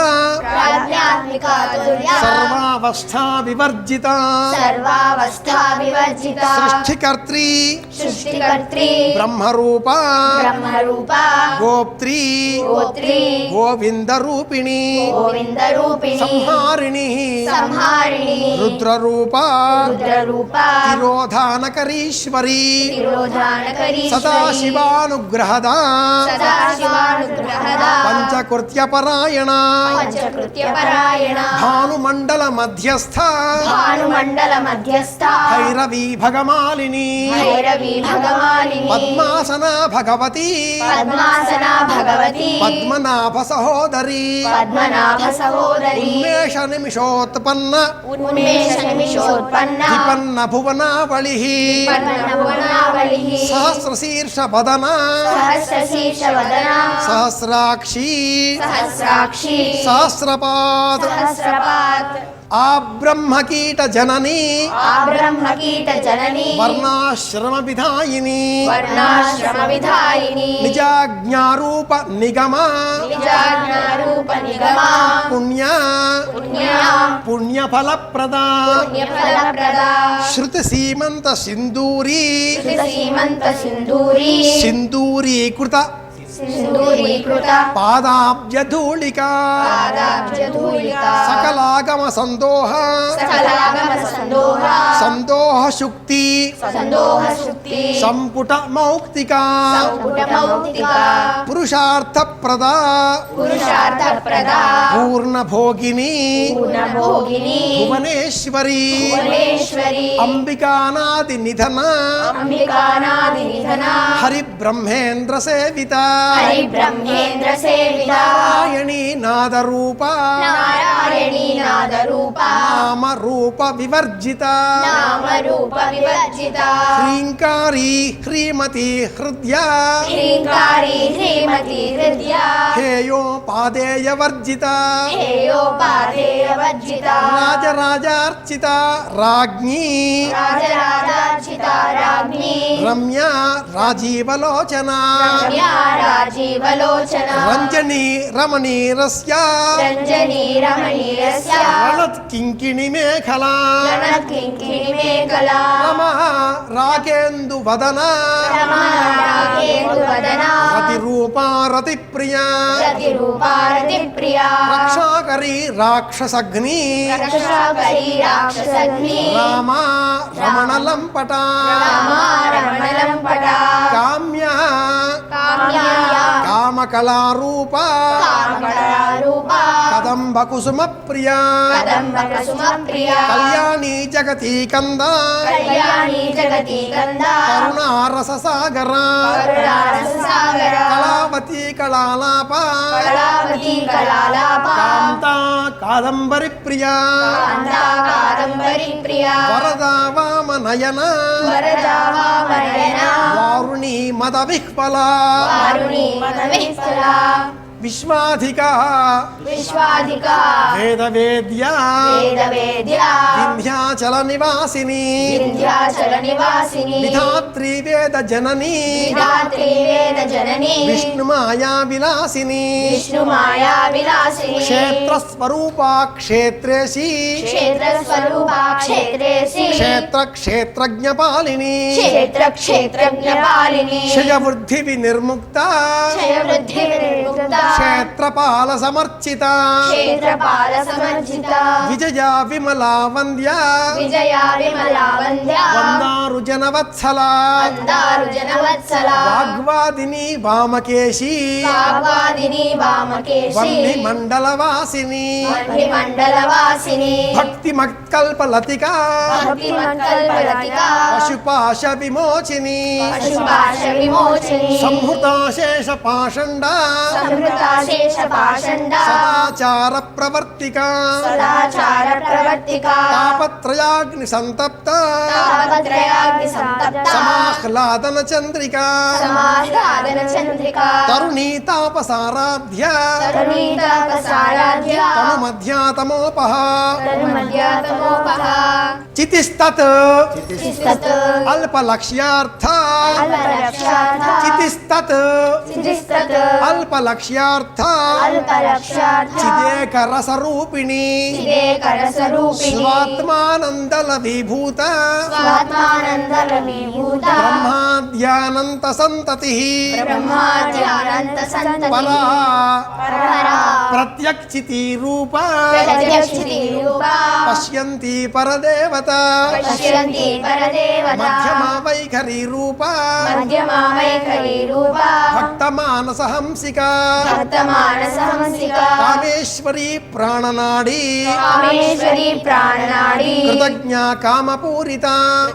ప్రాజ్ఞాత్మిక తుర్య సర్వావస్థా వివర్జిత సర్వావస్థా వివర్జిత సృష్టికర్త్రి సృష్టికర్త్రి బ్రహ్మరూప బ్రహ్మరూప గోప్త్రి గోత్రి గోవింద రూపిణి గోవింద రూపిణి సంహారిణి సంహారిణి రుద్రరూప రుద్రరూప తిరోధానకరీశ్వరి తిరోధానకరీశ్వరి సదాశివానుగ్రహద సదాశివానుగ్రహద పంచకృత్యపరాయణ పంచకృత్యపరాయణ భానుమండల మధ్యస్థ భానుమండల మధ్యస్థ భైరవీ భగమాలిని భైరవీ భగవాలిని పద్మాసన భగవతి పద్మాసన భగవతి పద్మనాభ సహోదరి పద్మనాభ సహోదరి ఉన్మేష నిమిషోత్పన్న ఉన్మేష నిమిషోత్పన్న విపన్న భువనావళి పద్మనవనావళి సహస్రశీర్ష వదన సహస్రశీర్ష వదన సహస్రాక్షి సహస్రాక్షి సహస్రపాద్ సహస్రపాత్ ఆ బ్రహ్మకీట జనని ఆ బ్రహ్మకీట జనని వర్ణాశ్రమ విధాయిని వర్ణాశ్రమ విధాయిని నిజాజ్ఞారూప నిగమ నిజాజ్ఞారూప నిగమ పుణ్య పుణ్య పుణ్యఫలప్రద పుణ్యఫలప్రద శృతి సీమంత సింధూరీ సీమంత సింధూరి సింధూరీకృత సింధూరీకృత పాదాబ్జధూళిక పాదాబ్జధూళిక సకలాగమ సందోహ సకలాగమ సందోహ సందోహ శుక్తి సందోహ శుక్తి సంపుట మౌక్తిక సంపుట మౌక్తిక పురుషార్థప్రద పురుషార్థప్రద పూర్ణ భోగిని పూర్ణభోగిని భువనేశ్వరి భువనేశ్వరి అంబికానాది నిధన అంబికానాది నిధన హరి బ్రహ్మేంద్ర సేవిత హరిబ్రహ్మేంద్ర సేవిత నారాయణీ నాదరూప నారాయణీ నాదరూప నామరూప వివర్జిత నామరూప వివర్జిత హ్రీంకారీ హ్రీమతి హృద్య హ్రీంకారీ శ్రీమతి హృద్య హేయోపాదేయ వర్జిత హేయోపాదేయ వర్జిత రాజరాజార్చిత రాజ్ఞీ రాజరాజార్చిత రాజ్ఞి రమ్య రాజీవలోచన రమ్యా రాజీవలోచన రంజనీ రమణీరస్య రంజనీ రమణీయస్య కింకిణి మేఖలా కింకిణి మేఖలా రమః రాకేందు వదన రమారాకేందువదనా రతిరూపా రతిప్రియా రతిరూపారతి ప్రియా రక్షాకరీ రాక్షసగ్ని రక్షాకరీ రాక్షసగ్ని రామా రమణలంపట రామా రమణలంపట కామ్య కామ్యా కామకళారూప కామకళారూపా కదంబ కుసుమ ప్రియా కదంబకుసుమ ప్రియా కళ్యాణీ జగతీ కంద కళ్యాణి జగతి కంద కరుణారస సాగర కరుణారససాగర కళావతి కళాలాప కళావతి కళాలాప కాంత కాదంబరి ప్రియా కాంతా కాదంబరి ప్రియా వరదా వామనయన వరదా వామనయన వారుణి మద విహ్వల వారుణి మదవిహ్వల విశ్వాధిక విశ్వాధిక వేదవేద్య వేదవేద్య వింధ్యాచల నివాసిని వింధ్యాచల నివాసిని విధాత్రి వేద జనని విధాత్రి వేద జనని విష్ణుమాయా విలాసిని విష్ణుమాయా విలాసిని క్షేత్రస్వరూపా క్షేత్రేసి క్షేత్రస్వరూపా క్షేత్రేసి క్షేత్రజ్ఞపాలిని క్షేత్రజ్ఞపాలిని క్షయవృద్ధి వినిర్ముక్త క్షయవృద్ధి వినిర్ముక్త క్షేత్రపాల సమర్చిత క్షేత్రపాల సమర్జిత విజయ విమలా వంద్య విజయా విమలా వంద్య వందారు జనవత్సల వందారు జనవత్సల వాగ్వాదిని వామకేశి వాగ్వాదిని వామకేశి వహ్ని మండలవాసిని మండలవాసిని భక్తి మత్కల్పలతిక భక్తి మంగళపలతిక పశుపాశ విమోచిని పశుపాశ విమోచిని సంహృతాశేష పాషండ సంహృతాశేష పాషండ సదాచార ప్రవర్తిక సదాచార ప్రవర్తిక తాపత్రయాగ్ని సంతప్త తాపత్రయాగ్ని సంతప్త సమాహ్లాదన చంద్రిక సమాహ్లాదన చంద్రిక తరుణీ తాపసారాధ్య తరుణీతాపసారాధ్య తను మధ్యాతమోపహ తన్మధ్యాతమోపహ చితిస్తత్ చిస్తత్ అల్పలక్ష్యార్థ అల్పలక్ష్యార్థ చితిస్తత్ చితిస్తత్ అల్పలక్ష్యార్థ అల్పలక్ష్యార్థ చిదేక రసరూపిణి చిదేకరసరూపిణి స్వాత్మానందల విభూత స్వాత్మానందరమీభూత బ్రహ్మాద్యానంత సంతతి బ్రహ్మాద్యానంత సంతతి పరా పరా ప్రత్యక్షితి రూప ప్రత్యక్షితి రూప పశ్యంతి పరదేవత పశ్యంతి పరదేవత మధ్యమా వైఖరి రూప మధ్యమా వైఖరి రూప భక్తమానస హంసిక భక్తమానసహంసిక కామేశ్వరి ప్రాణనాడి కామేశ్వరి ప్రాణనాడి కృతజ్ఞ కామపూరిత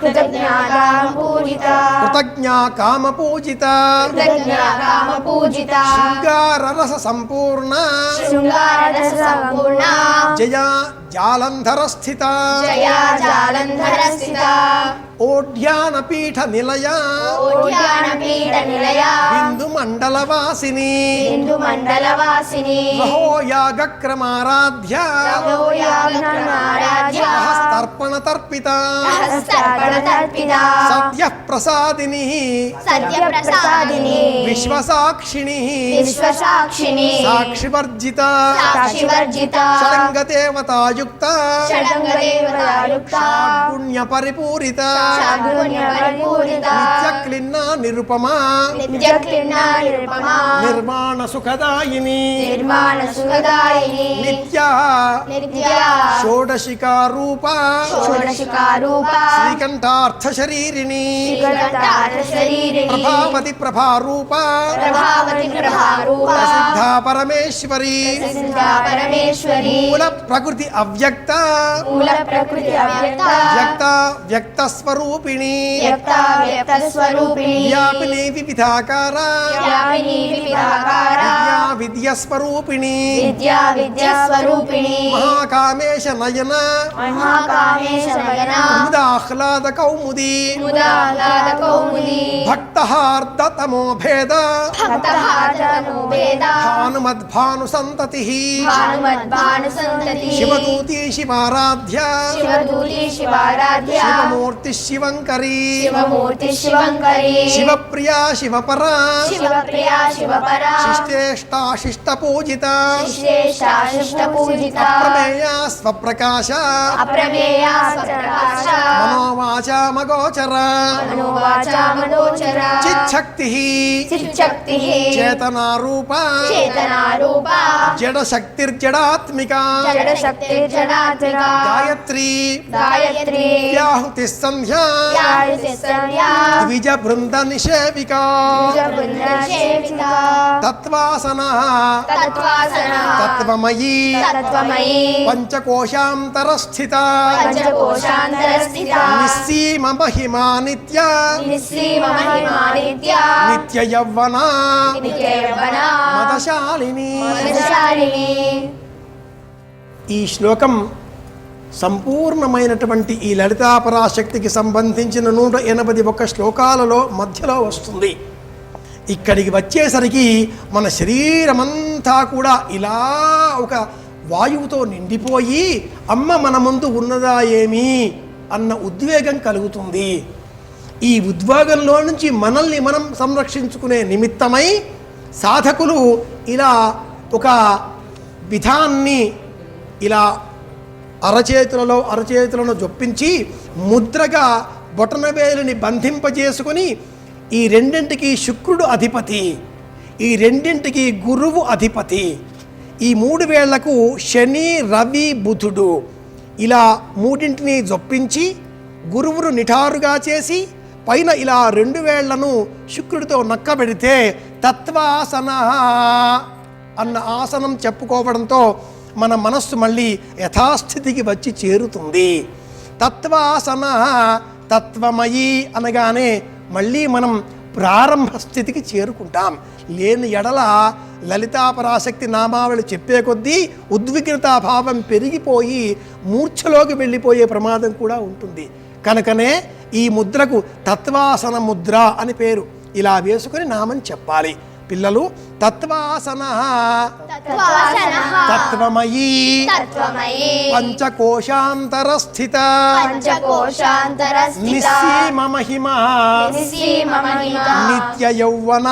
కృతజ్ఞాకామపూజిత కృతజ్ఞ కామపూజిత కృతజ్ఞాకామపూజిత శృంగార రస సంపూర్ణ శృంగారరస సంపూర్ణ జయ జాలంధర స్థిత జయా జాలంధర స్థిత ఓఢ్యాన పీఠ నిలయ ఓడ్యానపీఠ నిలయ బిందు మండల వాసిని హిందూ మండలవాసిని మహోయాగక్రమారాధ్య లోయాగణమారాధ్య సహస్తర్పణ తర్పిత సహస్రపణ తర్పిత సద్య ప్రసాదిని సత్యప్రసాదిని విశ్వసాక్షిణి విశ్వసాక్షిని సాక్షివర్జిత సాక్షివర్జిత షడంగదేవతాయుక్త షడంగదేవతాయుక్త పుణ్య పరిపూరిత షాడ్గుణ్య పరిపూరిత నిత్యక్లిన్న నిరుపమా నిత్యక్లిన్నా నిరుపమా నిర్మాణ సుఖదాయిని నిర్మాణ సుఖదాయిని నిత్య నిత్య షోడశికా రూప షోడశికారూపా శ్రీకంఠార్థశరీరిణి శ్రీకంఠార్థశరీరిణి ప్రభావతి ప్రభారూపా ప్రభావతి ప్రభారూపా ప్రసిద్ధా పరమేశ్వరి ప్రసిద్ధా పరమేశ్వరి మూల ప్రకృతి అవ్యక్త మూల ప్రకృతి అవ్యక్త వ్యక్త వ్యక్త స్వరూపిణి వ్యక్త వ్యక్త స్వరూపిణి వ్యాపిని వివిధాకార వ్యాపిని వివిధాకార విద్యా స్వరూపిణి విద్యా విద్యా స్వరూపిణి మహాకామేశ నయన మహాకామేశ నయన ముదాహ్లాద కౌముది ముదాహ్లాద కౌముది భక్తహార్ద తమో భేద భక్తహార్దనో వేద భానుమద్భాను సంతతి భానుమద్భాను సంతతి శివదూతి శివారాధ్య శివదూతి శివారాధ్య శివమూర్తి శివంకరీ శివమూర్తి శివంకరి శివప్రియా శివపరా శివప్రియా శివపరా శిష్టేష్టాశిష్ట పూజిత విశేషాశిష్ట పూజిత ప్రమేయ స్వప్రకాశ అప్రమేయ స్వప్రకాశ మనోవాచ మగోచర మనోవాచ మనోచర చిచ్చక్తి చిచ్చక్తి చేతనారూప చేతనారూప జడశక్తిర్జడాత్మిక జడశక్తి జడాత్మిక గాయత్రీ గాయత్రి వ్యాహుతి సంధ్యా యాతి సంధ్యా ద్విజ బృంద నిషేవిక బృంద సేవిత తత్వాసన తత్వాసన తత్వమయీ తత్వమయీ పంచకోశాంతరస్థిత పంచకోశాంతరస్థిత నిస్సీమ మహిమా నిత్య నిస్సీమ మహిమా నిత్య నిత్య యవ్వన నిత్యయవ్వన మదశాలిని. మదశాలిని. ఈ శ్లోకం సంపూర్ణమైనటువంటి ఈ లలితాపరాశక్తికి సంబంధించిన 181 శ్లోకాలలో మధ్యలో వస్తుంది. ఇక్కడికి వచ్చేసరికి మన శరీరమంతా కూడా ఇలా ఒక వాయువుతో నిండిపోయి అమ్మ మన ముందు ఉన్నదా ఏమి అన్న ఉద్వేగం కలుగుతుంది. ఈ ఉద్వేగంలో నుంచి మనల్ని మనం సంరక్షించుకునే నిమిత్తమై సాధకులు ఇలా ఒక విధాన్ని ఇలా అరచేతులను జొప్పించి ముద్రగా బొటనవేలుని బంధింపజేసుకొని ఈ రెండింటికి శుక్రుడు అధిపతి, ఈ రెండింటికి గురువు అధిపతి, ఈ 3 వేళ్లకు శని రవి బుధుడు, ఇలా మూడింటిని జొప్పించి గురువును నిఠారుగా చేసి పైన ఇలా 2 వేళ్లను శుక్రుడితో నక్కబెడితే తత్వాసన అన్న ఆసనం చెప్పుకోవడంతో మన మనస్సు మళ్ళీ యథాస్థితికి వచ్చి చేరుతుంది. తత్వాసన తత్వమయీ అనగానే మళ్ళీ మనం ప్రారంభ స్థితికి చేరుకుంటాం. లేని ఎడల లలితాపరాశక్తి నామావళి చెప్పే కొద్దీ ఉద్విగ్నతాభావం పెరిగిపోయి మూర్ఛలోకి వెళ్ళిపోయే ప్రమాదం కూడా ఉంటుంది. కనుకనే ఈ ముద్రకు తత్వాసన ముద్ర అని పేరు. ఇలా వేసుకుని నామం చెప్పాలి. పిల్లలు తత్వాసన తత్వమయీ పంచకోశాంతరస్థిత నిస్సీమ మహిమా నిత్య యౌవన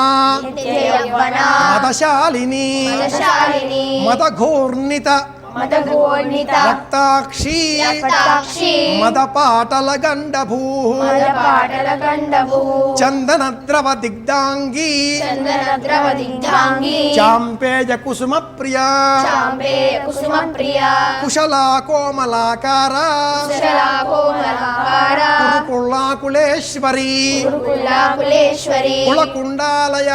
మదశాలిని మదఘోర్ణిత రక్తాక్షి మదపాటల గండభూ చందనద్రవ దిగ్ధాంగి చాంపేయ కుసుమ ప్రియ కుశలా కోమలాకార కురుకుళ్ళాకులేశ్వరి కులకుండాలయ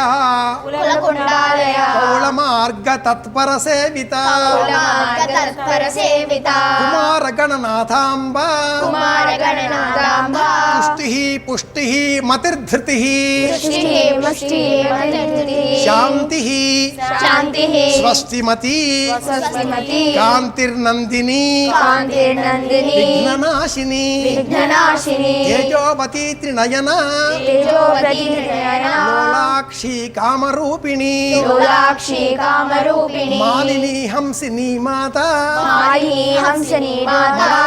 కౌళమార్గ తత్పర సేవిత కుమార గణనాథాంబ పుష్టి మతిర్ధృతి శాంతి స్వస్తిమతి కాంతిర్నందిని విఘ్ననాశిని తేజోవతి త్రినయన లోలాక్షి కామరూపిణి మాలిని హంసిని మాత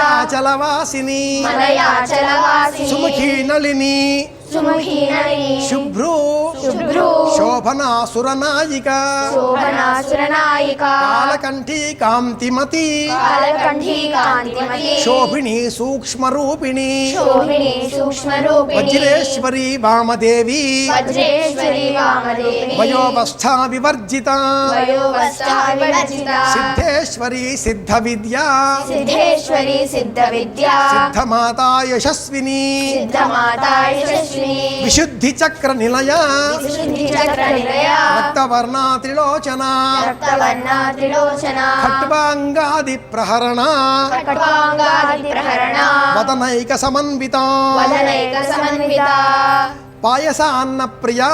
మలయాచలవాసిని శుభ్రూ శుభ్రూ శోభనాసురనాయిక శోభనాసురనాయికా కాలకంఠీ కాంతిమతి కాలకంఠీ కాంతిమతి శోభిని సూక్ష్మరూపిణి శోభిని సూక్ష్మరూపిణి వజ్రేశ్వరి వామదేవి వజ్రేశ్వరి వామదేవి వయోవస్థా వివర్జిత వయోవస్థా వివర్జిత సిద్ధేశ్వరి సిద్ధ విద్యా సిద్ధేశ్వరి సిద్ధ విద్యా సిద్ధమాతా యశస్విని సిద్ధమాతా యశస్విని విశుద్ధి చక్ర నిలయ విశుద్ధి చక్ర నిలయ రక్తవర్ణ త్రిలోచన రక్తవర్ణ త్రిలోచన ఖట్వాంగాది ప్రహరణ ఖట్వాంగాది ప్రహరణ వదనైక సమన్విత వదనైక సమన్విత పాయసాన్న ప్రియా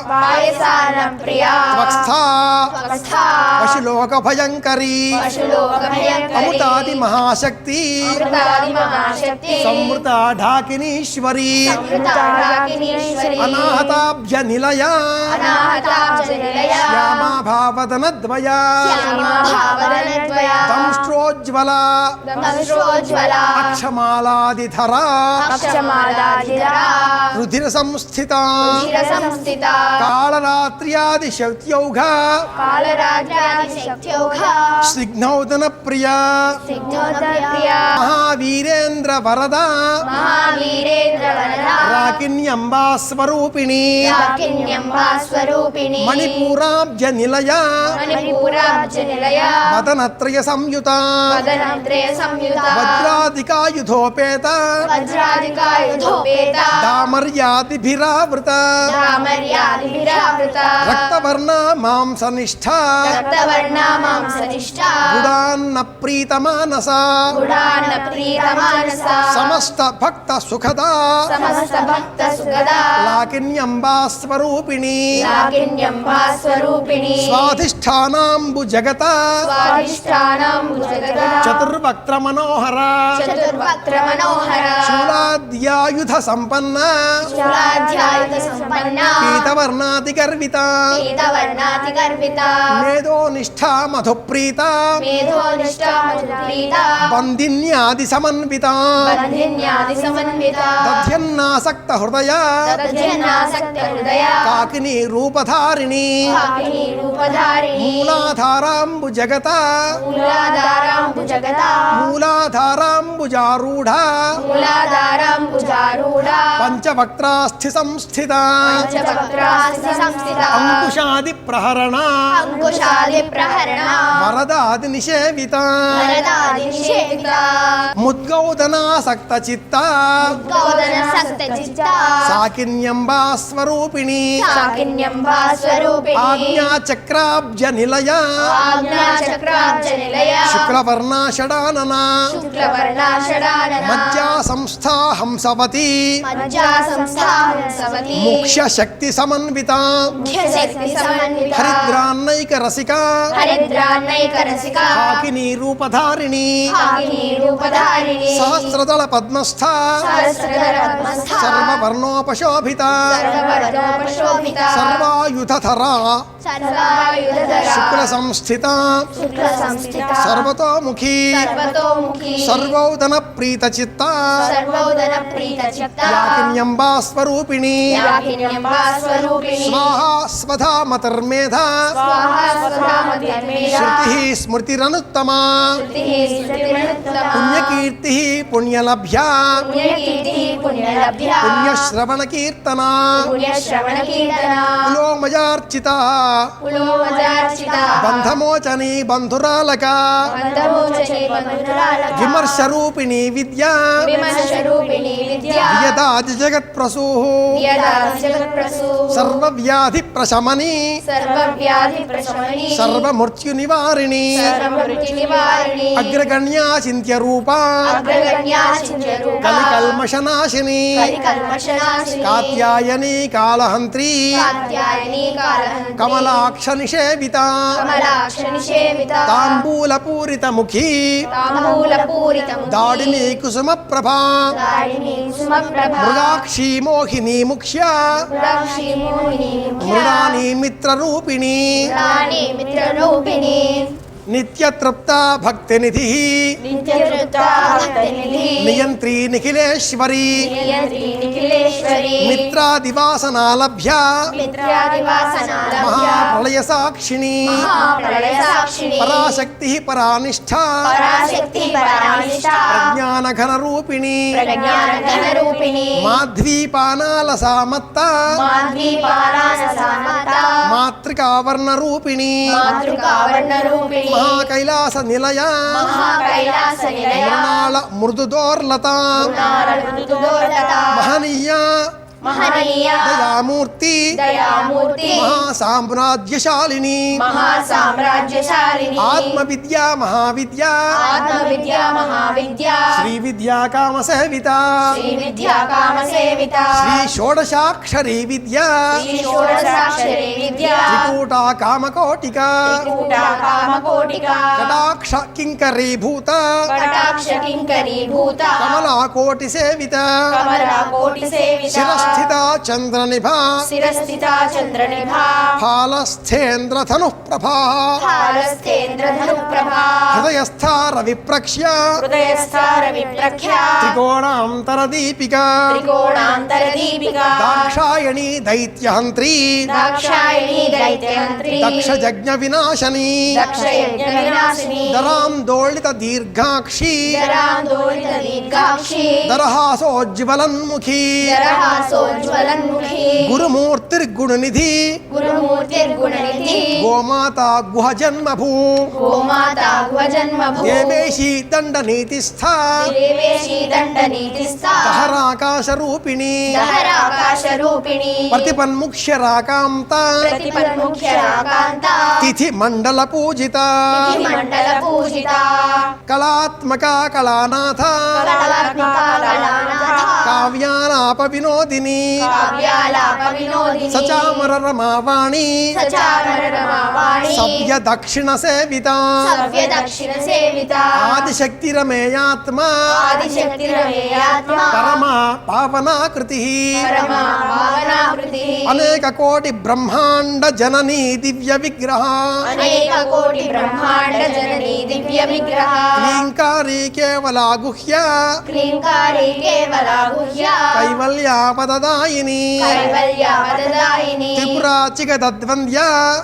పాయసాన ప్రియా త్వక్స్థా త్వక్స్థా పశులోక భయంకరీ పశులోక భయంకరీ అమృతాది మహాశక్తి అమృతాది మహాశక్తి సంవృత ఢాకినీశ్వరి అమృతారాకినీశ్వరి అనాహతాభ్య నిలయ అనాహతాబ్జ నిలయ శ్యామా భావదనద్వయ శ్యామా భావదనద్వయ దంష్ట్రోజ్వల దంశ్రోజ్వల అక్షమాలాదిధర అక్షమాలాధిధరా రుధిర సంస్థిత రుధిర సంస్థిత కాళరాత్ర్యాది శక్త్యౌఘ కాళరాజ్యాది శక్త్యౌఘ స్నిగ్ధౌదన ప్రియ సిద్ధోదప్రియ మహావీరేంద్ర వరద మహావీరేంద్ర వరద రాకిణ్యంబా స్వరూపిణి యాకిన్యంబా స్వరూపిణి మణిపూరాబ్జ నిలయ మణిపూరాబ్జ నిలయ వదనత్రయ సంయుత వదనత్రయ సంయుత వజ్రాదికాయుధోపేత వజ్రాదికాయుధోపేత దామర్యాదిభిరావృత రామర్యాదిభిరావృత రక్తవర్ణ మాంసనిష్ఠ రక్తవర్ణ మాంసనిష్ట గుడాన్న ప్రీతమానస గుడాన ప్రీతమానస సమస్త భక్త సుఖద సమస్త భక్త సుగదా లాకిన్యంబా స్వరూపిణి లాకిన్యంబా స్వరూపిణి స్వాధిష్టానాంబు జగత స్వాధిష్టానం జగద చతుర్వక్త్ర మనోహర చతుర్వక్త్ర మనోహర శూలాద్యాయుధ సంపన్న శూలాధ్యాయుధ సంపన్న పీతవర్ణాతి గర్విత పీతవర్ణాతి గర్భిత మేధో నిష్ఠా మధుప్రీత మేధోనిష్ట మధుప్రీత బంధిన్యాది సమన్విత బంధిన్యాది సమన్విత దధ్యన్నాసక్త హృదయ తద్జనాసక్త హృదయ కాకిని రూపధారిణి కాకిని రూపధారిణి మూలాధారాంబు జగత మూలాధారాంబు జగత మూలాధారాంబుజారూఢ మూలాధారాంబుజారూఢ పంచవక్త్రాస్థి సంస్థిత పంచవక్త్రాస్తి సంస్థిత అంకుశాది ప్రహరణ అంకుశాది ప్రహరణ వరదాది నిషేవిత వరదాది నిషేవిత ముద్గౌదనాసక్త చిత్త గౌదన సక్త చిత్త సాకిన్యంబా స్వరూపిణి సాకిన్యంబా స్వరూపిణి ఆజ్ఞాచక్రాబ్జ నిలయ ఆజ్ఞా చక్రాబ్జ నిలయ శుక్లవర్ణ షడానన శుక్లవర్ణ షడానన మజ్జా సంస్థా హంసవతి మజ్జా సంస్థాహంసవతి ముఖ్య శక్తి సమన్విత ముఖ్యశక్తి సమన్విత హరిద్రాన్నైక రసిక హరిద్రాన్నైక రసిక కాకిని రూపధారిణి కాకిని రూపధారిణి సహస్రదళ పద్మస్థ సహస్రధర పద్మస్థ సర్వవర్ణోపశోభిత సర్వవర్ణోపశోభిత సర్వాయుధర సర్వాయుధర శుక్ల సంస్థిత శుక్ల సంస్థిత సర్వతోముఖి సర్వతోముఖి సర్వౌదన ప్రీత చిత్త సర్వోదన ప్రీత చిత్త యాకిన్యంబా స్వరూపిణి యాకిన్యంబా స్వరూపిణి స్వాహా స్వధా మతర్మేధ స్వాహా స్వధా మధ్యమేధ శృతి స్మృతిరనుత్తమా శృతిః స్మృతిరనుత్తమా పుణ్యకీర్తి పుణ్యలభ్యా పుణ్యకీర్తిః పుణ్యలభ్యా పుణ్యశ్రవణ కీర్తన పుణ్యశ్రవణ కీర్తన పులోమయార్చిత పులోమజార్చిత బంధమోచని బంధురాలక బంధమోచని బంధురాలక విమర్శరూపిణి విద్యా విమర్శరూపిణి విద్యా వియదాది జగత్ప్రసూ యదా జగత్ప్రసూ సర్వవ్యాధి ప్రశమని సర్వవ్యాధి ప్రశమని సర్వమృత్యు నివారిణి సర్వమృత్యు నివారిణి అగ్రగణ్యా చింత్య రూప అగ్రగణ్యా చింత్యరూప కలికల్మషనాశిని కలికల్మషనాశిని కాత్యాయని కాళహంత్రి కాత్యాయని కాలహంత్రి కమలాక్ష నిషేవిత కమలాక్ష నిషేవిత తాంబూలపూరిత ముఖీ తాంబూలపూరితం దాడిని కుసుమ ప్రభా దాడిని సుమప్రభా మృగాక్షి మోహిని ముఖ్య మృడాక్షి మోహిని ముఖ్య మృడాని మిత్రరూపిణి రాణి మిత్రరూపిణి నిత్యతృప్త భక్తినిధి నిత్యతృప్తా భక్తనిధి నియంత్రీ నిఖిలేశ్వరి నిఖిలేశ్వరి మిత్రాదివాసనాలభ్య మిత్రాదివాసనాలభ్య మహాప్రళయ సాక్షిణి మహాప్రళయ సాక్షిణి పరాశక్తి పరానిష్ఠ పరాశక్తి పరానిష్ఠ ప్రజ్ఞానఘన రూపిణి ప్రజ్ఞానఘన రూపిణి మాధ్వీపానాల సామత్త మాధ్వీపారాన సామత మాతృకావర్ణ రూపిణి మాతృకావర్ణ రూపిణి మహాకైలాస నిలయ మహాకైలాస నిలయ మృణాళ మృదుదోర్లత మృదుదోర్లత మహనీయ మహనీయ దయామూర్తి దయామూర్తి మహాసామ్రాజ్యశాలిని మహాసామ్రాజ్యశాలిని ఆత్మవిద్యా మహావిద్యా ఆత్మవిద్య మహావిద్య శ్రీ విద్యా కామసేవిత శ్రీ విద్యా కామసేవిత శ్రీ షోడశాక్షరీ విద్య శ్రీ షోడశాక్షరీ విద్య త్రికూట కామకోటిక త్రికూట కామకోటిక కటాక్ష కింకరీభూత కటాక్ష కింకరీభూత కమలాకోటి సేవిత కమలాకోటి సేవిత శిరస్థిత చంద్రనిభా శిరస్థిత చంద్రనిభా ఫాలస్థేంద్రధను ప్రభా హారస్థేంద్రధనుప్రభా హృదయస్థ రవిప్రక్ష్య హృదయస్థార విప్రఖ్య త్రికోణాంతర దీపిక త్రికోణాంతర దీపిక దాక్షాయణి దైత్యహంత్రీ దాక్షాయణీ దైత్యంత్రి దక్షయజ్ఞ వినాశని దక్షయజ్ఞ వినాశిని దరాందోళిత దీర్ఘాక్షి దరాందోళిత దీర్ఘాక్షి దరహాసోజ్వలన్ముఖీ దరహాసోజ్వలన్ముఖి గురుమూర్తిర్గుణనిధి గురుమూర్తిర్గుణనిధి గోమాత గుహ జన్మభూ గోమాతా గుహజన్మభూ దేవేశీ దండనీతిస్థ దేవేశీ దండనీతిస్థా దహరాకాశ రూపిణి దహరాకాశ రూపిణి ప్రతిపన్ముఖ్యరాకాంత ప్రతిపన్ముఖ్యరాకాంత తిథి మండల పూజిత మండల పూజిత కళాత్మక కళానాథ కళాత్మక కళానాథ కావ్యాలాప వినోదిని కావ్యాలాప వినోదిని సచామర రమావాణి సచామర రమావాణి సవ్య దక్షిణ సేవిత సవ్య దక్షిణ సేవిత ఆదిశక్తి రమేయాత్మ ఆదిశక్తి రమేయాత్మ పరమా పావనాకృతి పరమా భావనాకృతి అనేక కోటి బ్రహ్మాండ జననీ దివ్య విగ్రహ అనేక కోటి బ్రహ్మాండ జననీ దివ్య విగ్రహ క్లీంకారీ కేవల గుహ్య క్లీంకారీ కేవల గుహ్య కైవల్యాపదదాయిని కైవల్యావరదాయిని త్రిపురాచిగద్వంద్య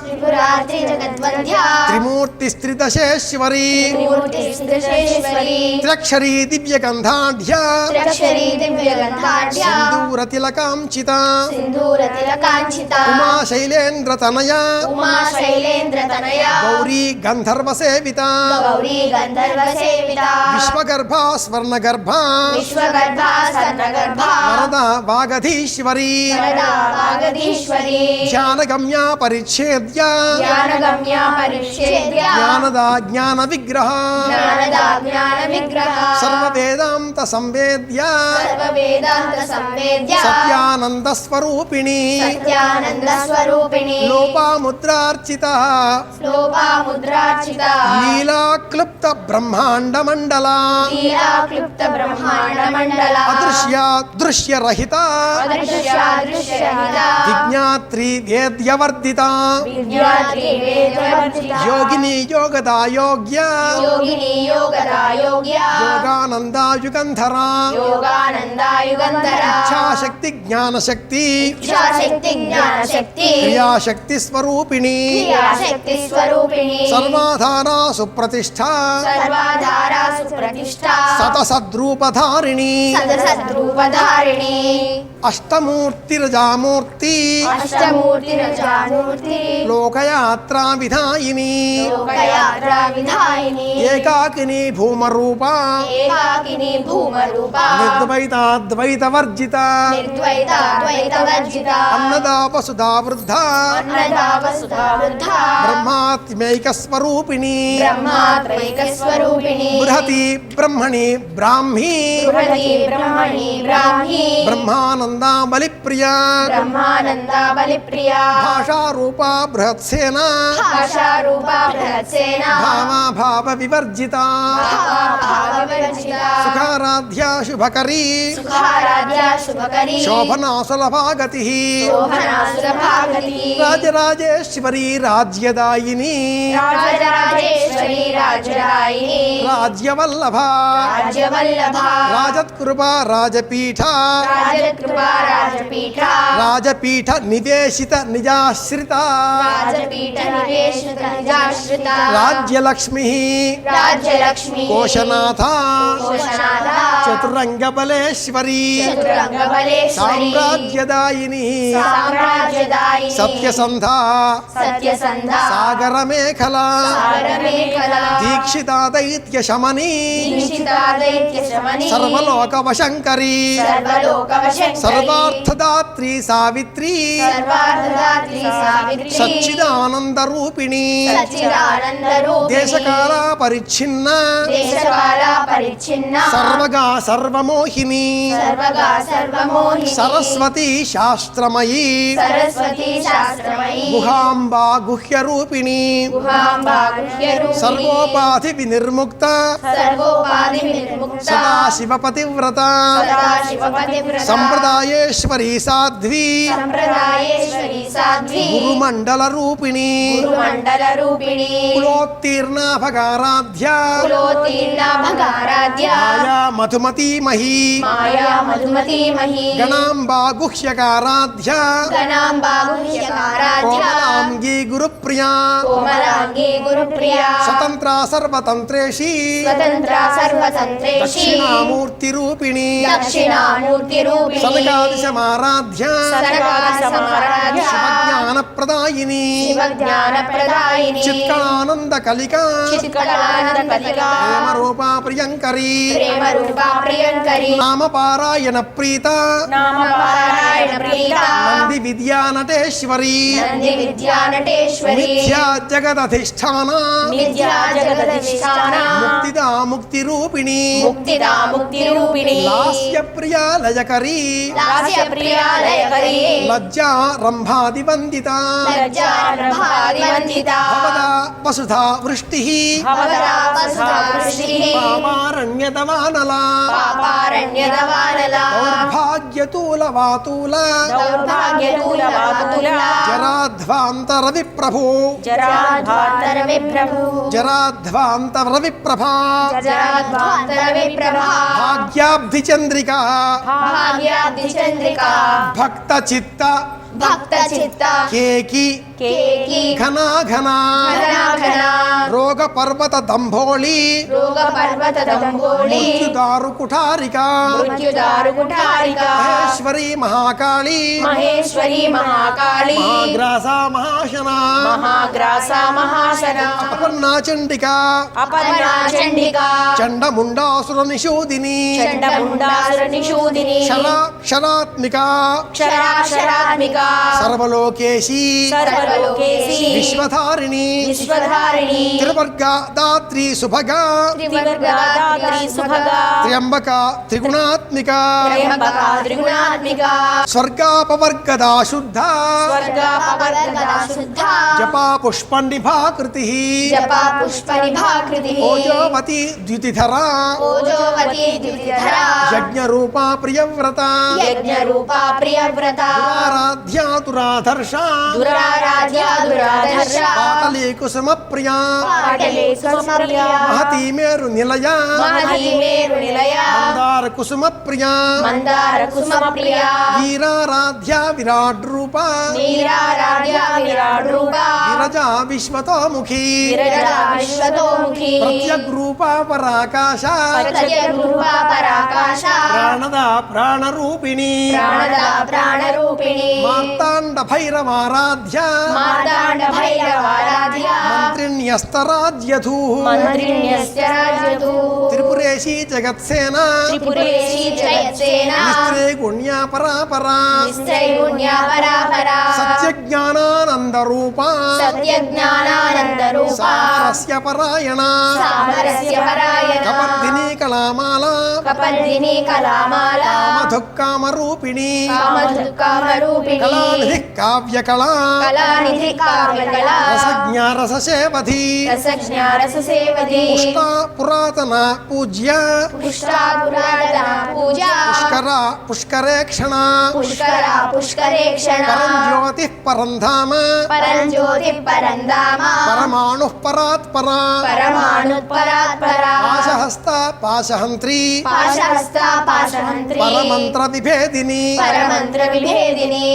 త్రిపురాత్రి జగద్వంద్య త్రిమూర్తి స్త్రిదశేశ్వరి త్రిమూర్తి శ్రీశ్వరి త్రక్షరీ దివ్యగంధాఢ్య త్రక్షరీ దివ్యగంధాఢ్య సింధూరతిలకాంచిత సింధూర తిలకాంచిత ఉమా శైలేంద్రతనయ ఉమా శైలేంద్ర తనయ గౌరీ గంధర్వ సేవిత గౌరీ గంధర్వ సేవిత విశ్వగర్భ స్వర్ణగర్భ విశ్వగర్భ సన్నగర్భ వరద వాగధీశ్వరి వరదా వాగదీశ్వరి ధ్యానగమ్య పరిచ్ఛేద్య జ్ఞానగమ్య పరిచ్ఛేద్య జ్ఞానద జ్ఞాన విగ్రహ జ్ఞానదా జ్ఞాన విగ్రహ సర్వవేదాంత సంవేద్య సర్వవేదాంత సంవేద్య సత్యానంద స్వరూపిణి సత్యానంద స్వరూపిణి లోపాముద్రార్చిత లోపాముద్రార్చిత లీలాక్లుప్త బ్రహ్మాండ మండల లీలా క్లుప్త బ్రహ్మాండ మండల అదృశ్య దృశ్యరహిత అదృశ్యాదృశ్యహిత విజ్ఞాత్రి వేద్యవర్ధిత విద్యాత్రి వేదవర్జిత యోగిని యోగదాయోగ్య యోగిని యోగదాయోగ్య యోగానందాయుగంధర యోగానందాయుగంధర ఇచ్ఛాశక్తి జ్ఞానశక్తి ఇచ్ఛాశక్తి జ్ఞానశక్తి క్రియాశక్తి స్వరూపిణి క్రియాశక్తి స్వరూపిణి సర్వాధార సుప్రతిష్ఠ సర్వాధారా సుప్రతిష్ఠ సతసద్రూపధారిణి సదసద్రూపధారిణి అష్టమూర్తిరజామూర్తి అష్టమూర్తి రజామూర్తి లోకయాత్రా విధాయిని లోకయాత్రా విధాయిని ఏకాకిని భూమరూప ఏకాకిని భూమరూప నిర్ద్వైతాద్వైత వర్జిత నిర్ద్వైత ద్వైత వర్జిత అన్నదా వసుధా వృద్ధ అన్నదా వసుధా వృద్ధ బ్రహ్మాత్మైక స్వరూపిణి బ్రహ్మాత్మైక స్వరూపిణి బృహతి బ్రహ్మణి బ్రాహ్మీ బృహతి బ్రహ్మణి బ్రాహ్మీ బ్రహ్మానంద బ్రహ్మానందాబలిప్రియా ब्रह्मानन्दाबलिप्रिया భాషారూపా బృహత్సేనా भाषारूपा बृहत्सेना భావాభావ వివర్జితా भावविवर्जिता సుఖారాధ్యా శుభకరీ सुखाराध्या शुभकरी శోభనాసులభాగతి शोभनासुरभागती రాజరాజేశ్వరీ రాజ్యదాయిని राजराजेश्वरी राजरायिनी రాజ్యవల్లభ राज्यवल्लभा రాజత్కృపా రాజపీఠ राजकृपा राजपीठा రాజపీఠ నివేశిత నిజాశ్రిత राजपीठ निवेशित निजाश्रिता రాజ్యలక్ష్మి राज्यलक्ष्मी కోశనాథ कोशनाथा చతురంగబలేశ్వరీ चतुरंगबलेश्वरी సామ్రాజ్యదాయిని साम्राज्यदायिनी సత్యసంధ सत्यसन्धा సాగరమేఖల सागरमेखला దీక్షితా దైత్య శమని दीक्षिता दैत्यशमनी సర్వలోకవశంకరీ सर्वलोकवशङ्करी సర్వార్థదాత్రి సావిత్రి सर्वार्थदात्री सावित्री సచ్చిదానందరూపిణి सच्चिदानन्दरूपिणी దేశకాల పరిచ్ఛిన్న देशकाला परिच्छिन्ना సర్వగా సర్వమోహిని सर्वगा सर्वमोहिनी సరస్వతి శాస్త్రమయీ सरस्वती शास्त्रमयी గుహాంబా గుహ్యరూపిణి गुहाम्बा गुह्यरूपिणी సర్వోపాధి వినిర్ముక్త सर्वोपाधिविनिर्मुक्ता సదాశివపతివ్రత सदाशिवपतिव्रता సంప్రదాయేశ్వరీ సాధ్వి सम्प्रदायेश्वरी साध्वी గురుమండల రూపిణి गुरुमण्डलरूपिणी కులోత్తీర్ణాభగారాధ్య कुलोत्तीर्णा भगाराध्या మాయా మధుమతీమహీ माया मधुमतीमही గణాంబా గుహ్యకారాధ్య गणाम्बा गुह्यकाराध्या కోమలాంగీ గురుప్రియా कोमलाङ्गी गुरुप्रिया స్వతంత్రా సర్వతంత్రేషి स्वतन्त्रा सर्वतन्त्रेषी దక్షిణామూర్తిరూపిణి दक्षिणामूर्तिरूपिणी సనకాదిశమారాధ్య सनकासमाराध्या శివజ్ఞానప్రదాయిని शिवज्ञानप्रदायिनी చిత్కళానంద కలిక चित्कलानन्दपतिका ప్రేమరూపా ప్రియంకరీ प्रेमरूपा प्रियङ्करी నామపారాయణ ప్రీత नामपारायणप्रीता నంది విద్యానటేశ్వరీ नन्दिविद्यानटेश्वरी మిథ్యా జగదధిష్టాన विद्या जगदधिष्ठाना ముక్తిదా ముక్తిరూపిణి मुक्तिदा मुक्तिरूपिणी లాస్య ప్రియా లయకరీ लास्यप्रिया लयकरी లజ్జా రంభాదివందిత लज्जारभादिवन्दिता భవదా వసుధా వృష్టి भवदा वसुधा वृष्टिः పామారణ్యదవానలా पापारण्यदवानला దౌర్భాగ్యతూలవాతూల दौर्भाग्यतूलवातुला జరాధ్వాంతరవిప్రభో जराध्वान्तरविप्रभु జరాధ్వాంతరవిప్రభా जराध्वान्तरविप्रभा భాగ్యాబ్ధిచంద్రికా भाग्याब्धिचन्द्रिका భక్త చిత్త भक्तचित्ता కేకి केकी ఘనాఘనా घनाघना రోగ పర్వత దంభోళి रोगपर्वतदम्भोळी మృత్యుదారు కుఠారికా मृत्युदारुकुठारिका మహేశ్వరీ మహాకాళీ महेश्वरी महाकाली మహాగ్రాసా మహాశనా महाग्रासा महाशना అపర్ణా చండికా अपर्णा चण्डिका చండముండాసుర నిషూదిని चण्डमुण्डासुरनिषूदिनी క్షరాత్మికా क्षराक्षरात्मिका సర్వలోకేశీ सर्वलोकेशी విశ్వధారిణి विश्वधारिणी త్రివర్గ దాత్రి సుభగా त्रिवर्गदात्री सुभगा త్ర్యంబక త్రిగుణాత్మిక त्र्यम्बका त्रिगुणात्मिका స్వర్గాపవర్గదా శుద్ధ स्वर्गापवर्गदा शुद्धा జపా పుష్పనిభాకృతి जपा पुष्पनिभाकृतिः ఓజోవతి ద్యుతిధరా ओजोवती द्युतिधरा యజ్ఞరూపా ప్రియవ్రత यज्ञरूपा प्रियव्रता ఆరాధ్యాతురాధర్ష दुराराध्या दुराधर्षा పాటలీ కుసుమ ప్రియా पाटले स्वप्रिया మహతీ మేరు నిలయ महती मेरुनिलया మందార కుసుమ ప్రియా मन्दारकुसुमप्रिया వీరారాధ్యా విరాట్ రూప नीराराध्या विराड्रूपा విరజా విశ్వతోముఖీ विरजा विश्वतोमुखी ప్రత్యగ్రూపా పరాకాశ प्रत्यग्रूपा पराकाशा ప్రాణదా ప్రాణరూపిణి प्राणदा प्राणरूपिणी మార్తాండ భైరవారాధ్య मार्ताण्डभैरवाराध्या మంత్రిణ్యస్తరాజ్యధూ मन्त्रिण्यस्य राजतु త్రిపురేశీ జగత్సేన त्रिपुरेशी जयत्सेना నిస్త్రే నిశ్చైగుణ్యా పరాపరా నిశ్చైగుణ్యా పరాపరా సత్యజ్ఞానానందరూపా సత్యజ్ఞానానందరూపా సామరస్య పరాయణ సామరస్య పరాయణ కపర్దిని కళామాల కపర్దిని కళామాల కామధుక్కామరూపిణి కామధుక్కామరూపిణి కళానిధి కావ్యకళా కళానిధి కావ్యకళా రసజ్ఞా రససేవధి రసజ్ఞా రససేవధి పుష్టా పురాతన పూజ్య పుష్టా పురాతన పూజా పుష్కరేక్షణ పుష్కర పుష్కరేక్షణ పరంజ్యోతి పరంధామ పరంజ్యోతి పరంధామ పరమాణు పరాత్పరా పరమాణు పరాత్పరా పాశహస్త పాశహంత్రి పాశహస్త పాశహంత్రి పరమంత్ర విభేదిని పరమంత్ర విభేదిని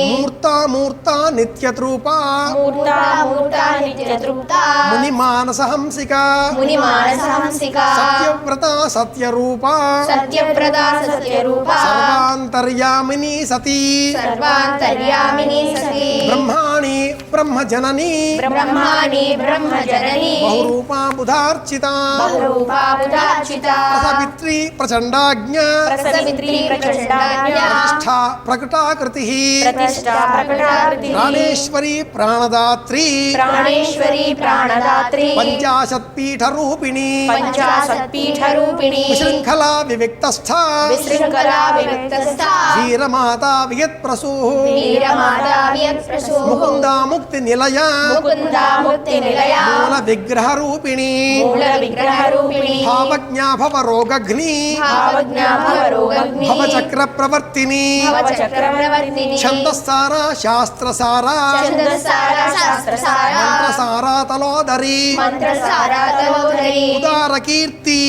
మూర్తా నిత్యత్రూపా మూర్తా మూర్తా నిత్యతృప్తా మునిమానసహంసిక మునిమానసహంసిక సత్యవ్రత సత్యరూపా సత్యప్రదా సత్యరూపా సర్వాంతర్యామిని సతీ సర్వాంతర్యామిని సతి బ్రహ్మాణి బ్రహ్మజనని బ్రహ్మాణి బ్రహ్మజనని బహురూపా బుధార్చిత బహురూపా బుధార్చిత రసపిత్రి ప్రచండాజ్ఞ ప్రసవిత్రి ప్రచండాజ్ఞ ప్రతిష్ఠా ప్రకటాకృతి ప్రతిష్ఠా ప్రకటాకృతి ప్రాణేశ్వరి ప్రాణదాత్రి ప్రాణేశ్వరి ప్రాణదాత్రి పంచాశత్పీఠరూపిణి పంచాశత్పీఠరూపిణి విశృంఖలా వివిక్తస్థ విశృంఖలా వివిక్తస్థ వీరమాతా వియత్ప్రసూ వీరమాతా వియత్ప్రసూ ముకుందా ముక్తి నిలయ ముకుందా ముక్తి నిలయ మూల విగ్రహరూపిణి మూల విగ్రహరూపిణి భావజ్ఞా భవరోగఘ్ని భావజ్ఞా భవరోగగ్ని భవచక్ర ప్రవర్తిని భవచక్రవర్తిని ఛందస్సారా శాస్త్రసారా ఛందస్సారా శాస్త్రసారా మంత్రసారా తలోదరి మంత్రసారా తలోదరి ఉదారకీర్తి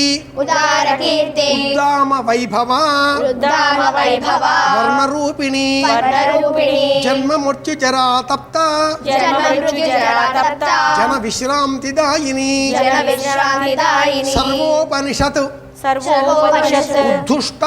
ఉదారకీర్తి ఉద్దామ వైభవ రుద్రామ వైభవ వర్ణరూపిణి వర్ణరూపిణి జన్మ మృత్యుజరా తప్త జన్మ మృత్యుజరా తప్త జన విశ్రాంతిదాయిని జన విశ్రాంతిదాయిని సర్వోపనిషత్ సర్వోపనిషత్ ఉద్ధుష్ట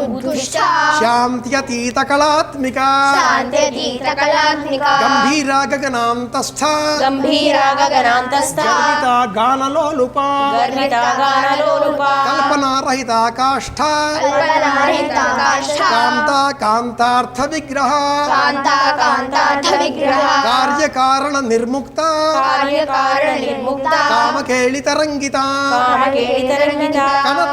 ఉద్ధుష్ట శాంత్యతీత కళాత్మిక శాంత్యతీత కళాత్మిక గంభీర గగనాంతస్థ గంభీర గగనాంతస్థ గర్విత గానలోలుప గర్విత గానలోలుప కల్పనారహిత కాష్ఠ కల్పనారహిత కాష్ఠ కాంత కాంతార్థ విగ్రహ కాంత కాంతార్థ విగ్రహ కార్యకారణ నిర్ముక్త కార్యకారణ నిర్ముక్త కామకేళితరంగిత కామకేళితరంగిత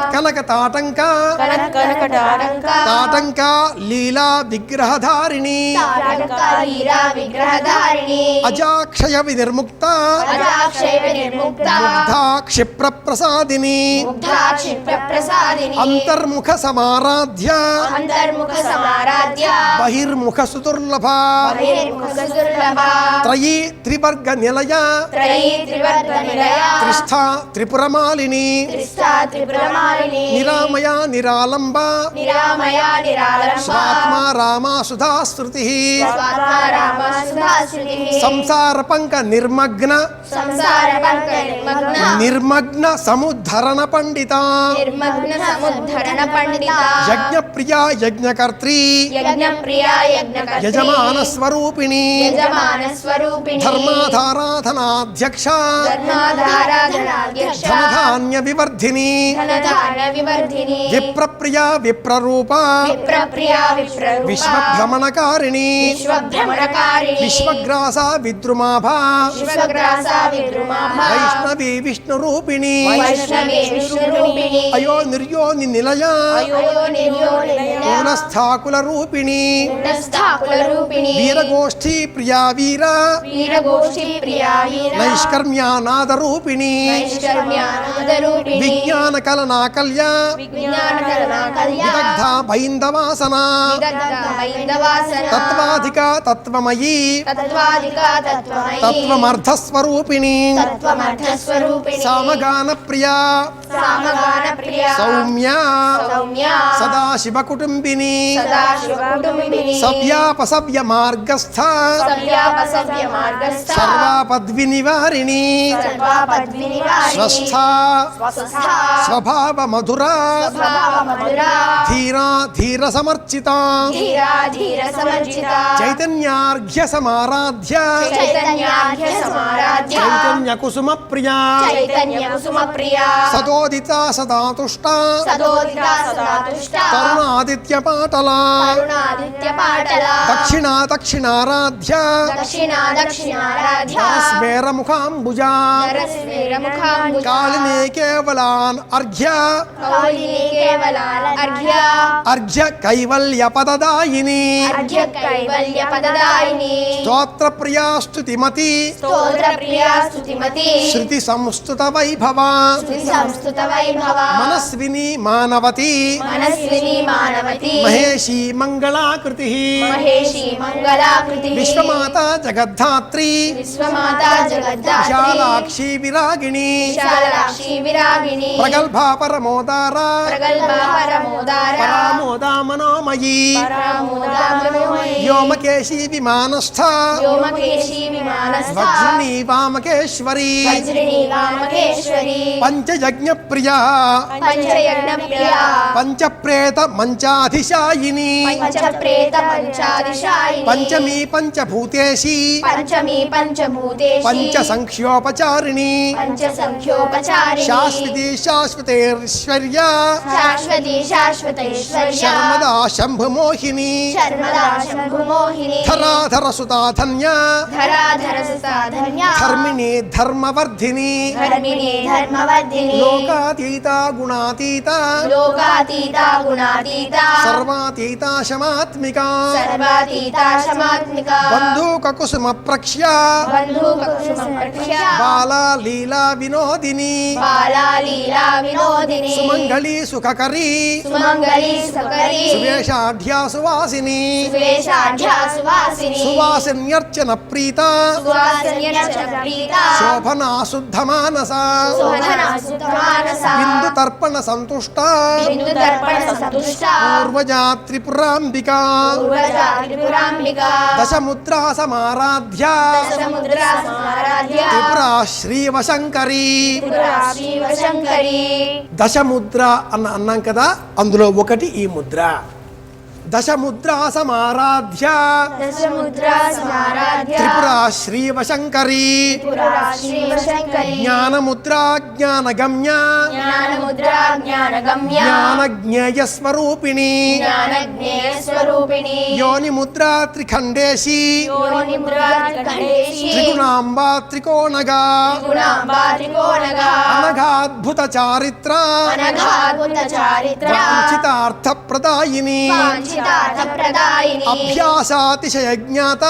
కనక తాటంక కనకటాటంక తాటంక లీలా విగ్రహధారిణి తాటంక లీలా విగ్రహధారిణి అజాక్షయ వినిర్ముక్త అజాక్షయ నిర్ముక్త ముగ్ధా క్షిప్ర ప్రసాదిని ముగ్ధా క్షిప్ర ప్రసాదిని అంతర్ముఖ సమారాధ్య అంతర్ముఖ సమారాధ్య బహిర్ముఖ సుదుర్లభ బహిర్ముఖ దుర్లభ త్రయీ త్రివర్గ నిలయ త్రయీ త్రివర్గ నిలయ త్రిస్థా త్రిపురమాలిని త్రిస్థా త్రిపురమాలిని నిరామయ నిరాలంబ నిరామయ నిరాలంబ స్వాత్మా రామా సుధాశ్రుతి స్వాత్మా రామ సుధాశ్రుతి సంసార పంక నిర్మగ్న సంసార పంక నిర్మగ్న నిర్మగ్న సముద్ధరణ పండిత నిర్మగ్న సముద్ధరణ పండిత యజ్ఞప్రియా యజ్ఞకర్త్రీ యజ్ఞప్రియ యజ్ఞకర్త్రి యజమాన స్వరూపిణి యజమాన స్వరూపిణి ధర్మాధారాధనాధ్యక్ష ధర్మాధారాధనాధ్యక్ష ధనధాన్య వివర్ధిని ధనధాన్య వివర్ధిని విప్రప్రియా విప్రరూప విప్రప్రియ విప్రరూప విశ్వభ్రమణకారిణి విశ్వభ్రమణకారిణి విశ్వగ్రాస విద్రుమాభ విశ్వగ్రాస విద్రుమాభ వైష్ణవి విష్ణురూపిణి వైష్ణవి విష్ణురూపిణి అయో నిర్యోని నిలయ పూనస్థాకుల రూపిణి పూర్ణస్థాకుల రూపిణి వీరగోష్ఠీ ప్రియా వీర వీరగోష్ఠి ప్రియా వీర నైష్కర్మ్యానాద రూపిణి నైష్కర్మ్యానాద రూపిణి విజ్ఞాన కలనా కల్య విజ్ఞాన కలనా కళ్యాణ విదగ్ధ బైందవాసన విదగ్ధ వైందవాసన తత్వాధిక తత్వమయీ తత్వాధిక తత్వమయీ తత్వమర్థస్వరూపిణి తత్వమర్థస్వరూపిణి సామగాన ప్రియా సామగాన ప్రియ సౌమ్య సౌమ్య సదాశివ కుటుంబిని సదాశివ కుటుంబిని సవ్యాపసవ్య మార్గస్థ సవ్యాపసవ్య మార్గస్థ సర్వాపద్వి నివారిణి సర్వాపద్వి నివారిణి స్వస్థ స్వస్థ స్వభావ మధుర స్వభావ మధురా ధీరా ధీర సమర్చిత ధీరా ధీర సమర్జిత చైతన్యార్ఘ్య సమారాధ్య చైతన్యార్ఘ్య సమారాధ్య చైతన్య కుసుమ ప్రియా చైతన్య కుసుమ ప్రియ సదోదిత సదాతుష్ట సదోదిత సదాతుష్ట తరుణాదిత్య పాటల కరుణాదిత్య పాటల దక్షిణ దక్షిణారాధ్య దక్షిణారాధ్య స్మేర ముఖాంబుజ స్వేరముఖాంబుజ కాళినే కేవలాన్ అర్ఘ్య కౌలిని కేవలాల అర్ఘ్య అర్ఘ్య కైవల్య పదదాయిని అర్ఘ్య కైవల్య పదదాయిని స్తోత్ర ప్రియా స్తుతిమతి స్తోత్ర ప్రియా స్తుతిమతి శృతి సంస్తుత వైభవ స్తుతి సంస్తుత వైభవ మనస్విని మానవతి మనస్విని మానవతి మహేషి మంగళాకృతి మహేషి మంగళాకృతి విశ్వమాత జగద్ధాత్రి విశ్వమాతా జగద్ధాత్రి విశాలాక్షి విరాగిణి విశాలాక్షి విరాగిణి ప్రగల్భ పరమోదార ప్రగల్భ పరమోదార పరామోదా మనోమయీ పరమోదా మనోమయీ వ్యోమకేశి విమానస్థ వ్యోమకేశి విమానస్థ వజ్రిణి వామకేశ్వరి వజ్రిణి వామకేశ్వరి పంచయజ్ఞ ప్రియా పంచయజ్ఞ ప్రియా పంచప్రేత మంచాధిశాయిని పంచప్రేత పంచాదిశాయిని పంచమీ పంచభూతేషి పంచమి పంచభూతేషి పంచసంఖ్యోపచారిణి పంచసంఖ్యోపచారిణి శాశ్వతి శాశ్వతైశ్వర్య శాశ్వతి శాశ్వతైశ్వర్య శర్మదా శంభుమోహిని శర్మదా శంభుమోహిని ధరాధర సుతాధన్య ధరాధర సుసాధన్య ధర్మిణి ధర్మవర్ధిని ధర్మిణి ధర్మవర్ధిని లోకాతీత గుణాతీత లోకాతీత గుణాతీత సర్వాతీత శమాత్మిక సర్వాతీత శమాత్మిక బంధూక కుసుమ ప్రక్ష్య బంధూక కుసుమప్రఖ్య బాలా లీలా వినోదిని బాలా లీలా వినోదిని సుమంగళి సుఖకరీ సుమంగళి సుకరి సువేషాఢ్యా సువాసిని సువేషాఢ్యా సువాసిని సువాసిన్యర్చన ప్రీత సువాసన్యర్చన ప్రీత శోభనా శుద్ధ మానస శోభనా సుతమానస బిందు తర్పణ సంతుష్ట బిందు దర్పణ సంతుష్ట పూర్వజా త్రిపురాంబిక పూర్వజా త్రిపురాంబిక దశముద్రా సమారాధ్య సముద్రా సమారాధ్య త్రిపురా శ్రీవశంకరీ త్రిపురా శివశంకరి దశముద్ర అన్నాం కదా, అందులో ఒకటి ఈ ముద్ర. దశముద్రా సమారాధ్య దశముద్రా సమారాధ్య త్రిపురా శ్రీవశంకరీ త్రిపురా శివశంకరి జ్ఞానముద్రా జ్ఞానగమ్య జ్ఞానముద్రా జ్ఞానగమ్య జ్ఞానజ్ఞేయస్వరూపిణి జ్ఞానజ్ఞేయ స్వరూపిణి యోనిముద్రా త్రిఖండేశి యోనిముద్రా త్రిఖండేశి త్రిగుణాంబా త్రికోణగా గుణాంబా త్రికోణగా అనఘాద్భుత చారిత్ర అనఘాద్భుత చారిత్ర వాంఛితార్థప్రదాయిని వాంఛితార్థప్రదాయిని అభ్యాసాతిశయ జ్ఞాత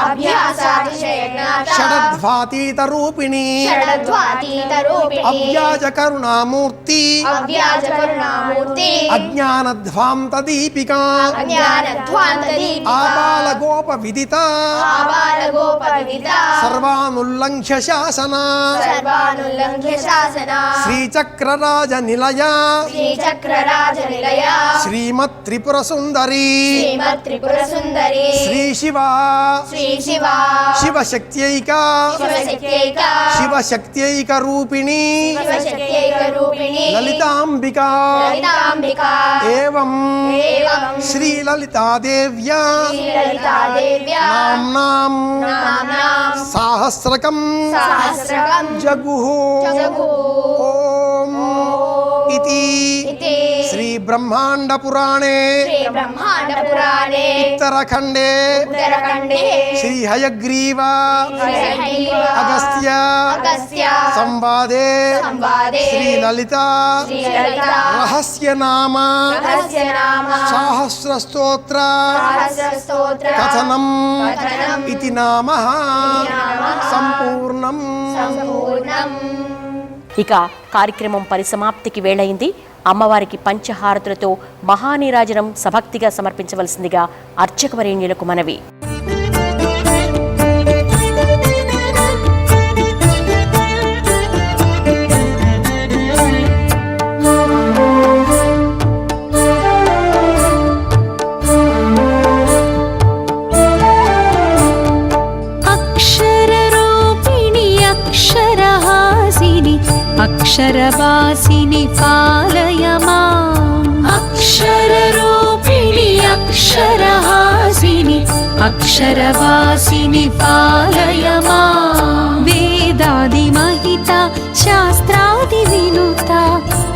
అభ్యాసాతిశయ జ్ఞాత షడద్వాతీత రూపిణి షడద్వాతీత రూపిణి అవ్యాజ కరుణామూర్తి అవ్యాజ కరుణామూర్తి అజ్ఞానధ్వాంత దీపిక అజ్ఞానధ్వాంత దీపిక ఆబాల గోప విదిత ఆబాల గోప విదిత సర్వానుల్లంఘ్య శాసన సర్వానుల్లంఘ్య శాసన శ్రీచక్రరాజ నిలయ శ్రీచక్రరాజ నిలయ శ్రీమత్ త్రిపుర సుందరి శ్రీమత్ త్రిపుర సుందరి శ్రీ శివ శ్రీ శివ శివశక్త్యైక శివశక్త్యైక శివశక్త్యైక రూపిణి శివశక్త్యైక రూపిణి లలితాంబిక లలితాంబిక ఏవం ఏవం శ్రీ లలితాదేవ్యా శ్రీలలితాదేవ్యా నామ్నాం నామ్నాం సాహస్రకం సహస్రకం జగుః ఓం ఇతి ఇతి శ్రీ బ్రహ్మాండ పురాణే శ్రీ బ్రహ్మాండ పురాణే ఉత్తరఖండే ఉత్తరఖండే శ్రీ హయగ్రీవ హయగ్రీవ అగస్త్య అగస్త్య సంవాదే సంవాదే శ్రీ లలిత శ్రీ లలిత రహస్యనామ రహస్యనామ సహస్ర స్తోత్ర సహస్ర స్తోత్ర కథనం కథనం ఇతి నామః నామః సంపూర్ణం. సంపూర్ణం. ఇక కార్యక్రమం పరిసమాప్తికి వేళయింది. అమ్మవారికి పంచహారతులతో మహానీరాజనం సభక్తిగా సమర్పించవలసిందిగా అర్చకవరేణ్యులకు మనవి. అక్షరవాసిని పాలయ మాం అక్షరరూపిణి అక్షరహాసిని అక్షరవాసిని పాలయ మాం వేదాది మహిత శాస్త్రాది వినుత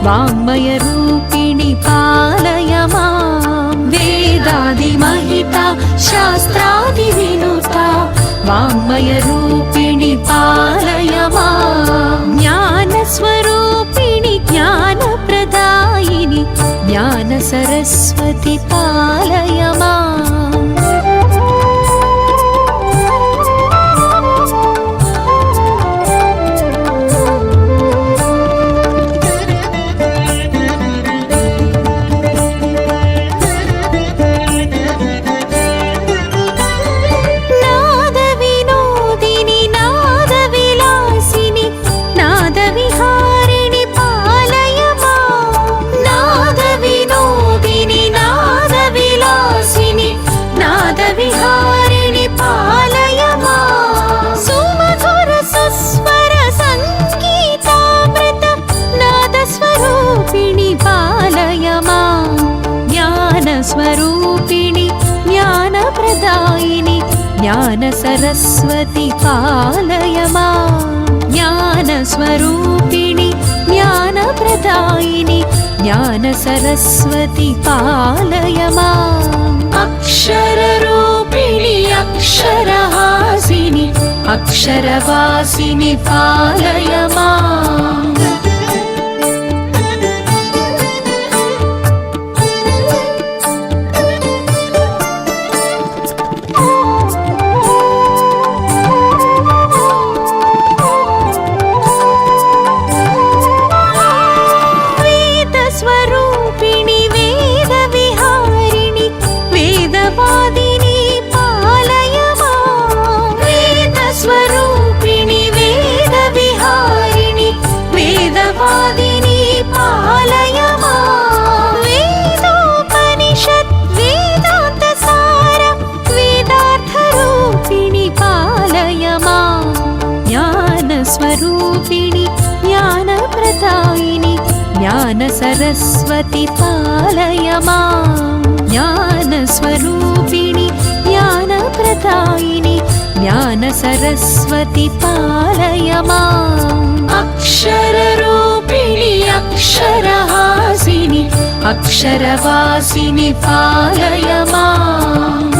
వాంగ్మయ రూపిణి పాలయ మాం वेदादिमहिता शास्त्रादिविनुता वाङ्मयरूपिणि पालय माम् ज्ञानस्वरूपिणि ज्ञानप्रदायिनि ज्ञानसरस्वति पालय माम् विहारिणि पालय माम् सुमधुर सुस्वर संगीतामृत नादस्वरूपिणि पालय माम् ज्ञानस्वरूपिणि ज्ञानप्रदायिनि ज्ञानसरस्वति पालय माम् ज्ञानस्वरूपिणि ज्ञानप्रदायिनि ज्ञानसरस्वति पालय माम् अक्षररूपिणि अक्षरहासिनि अक्षरवासिनि पालय माम् वेदस्वरूपिणि वेदविहारिणि वेदवादिनि पालय माम् वेदस्वरूपिणि वेदविहारिणि वेदवादिनि पालय माम् वेदोपनिषत् वेदान्तसार वेदार्थरूपिणि पालय माम् ज्ञानस्वरूपिणि ज्ञानप्रदायिनि ज्ञानसरस्वति पालय माम् ज्ञानस्वरूपिणि ज्ञानप्रदायिनि ज्ञानसरस्वति पालय माम् अक्षररूपिणि अक्षरहासिनि अक्षरवासिनि पालय माम्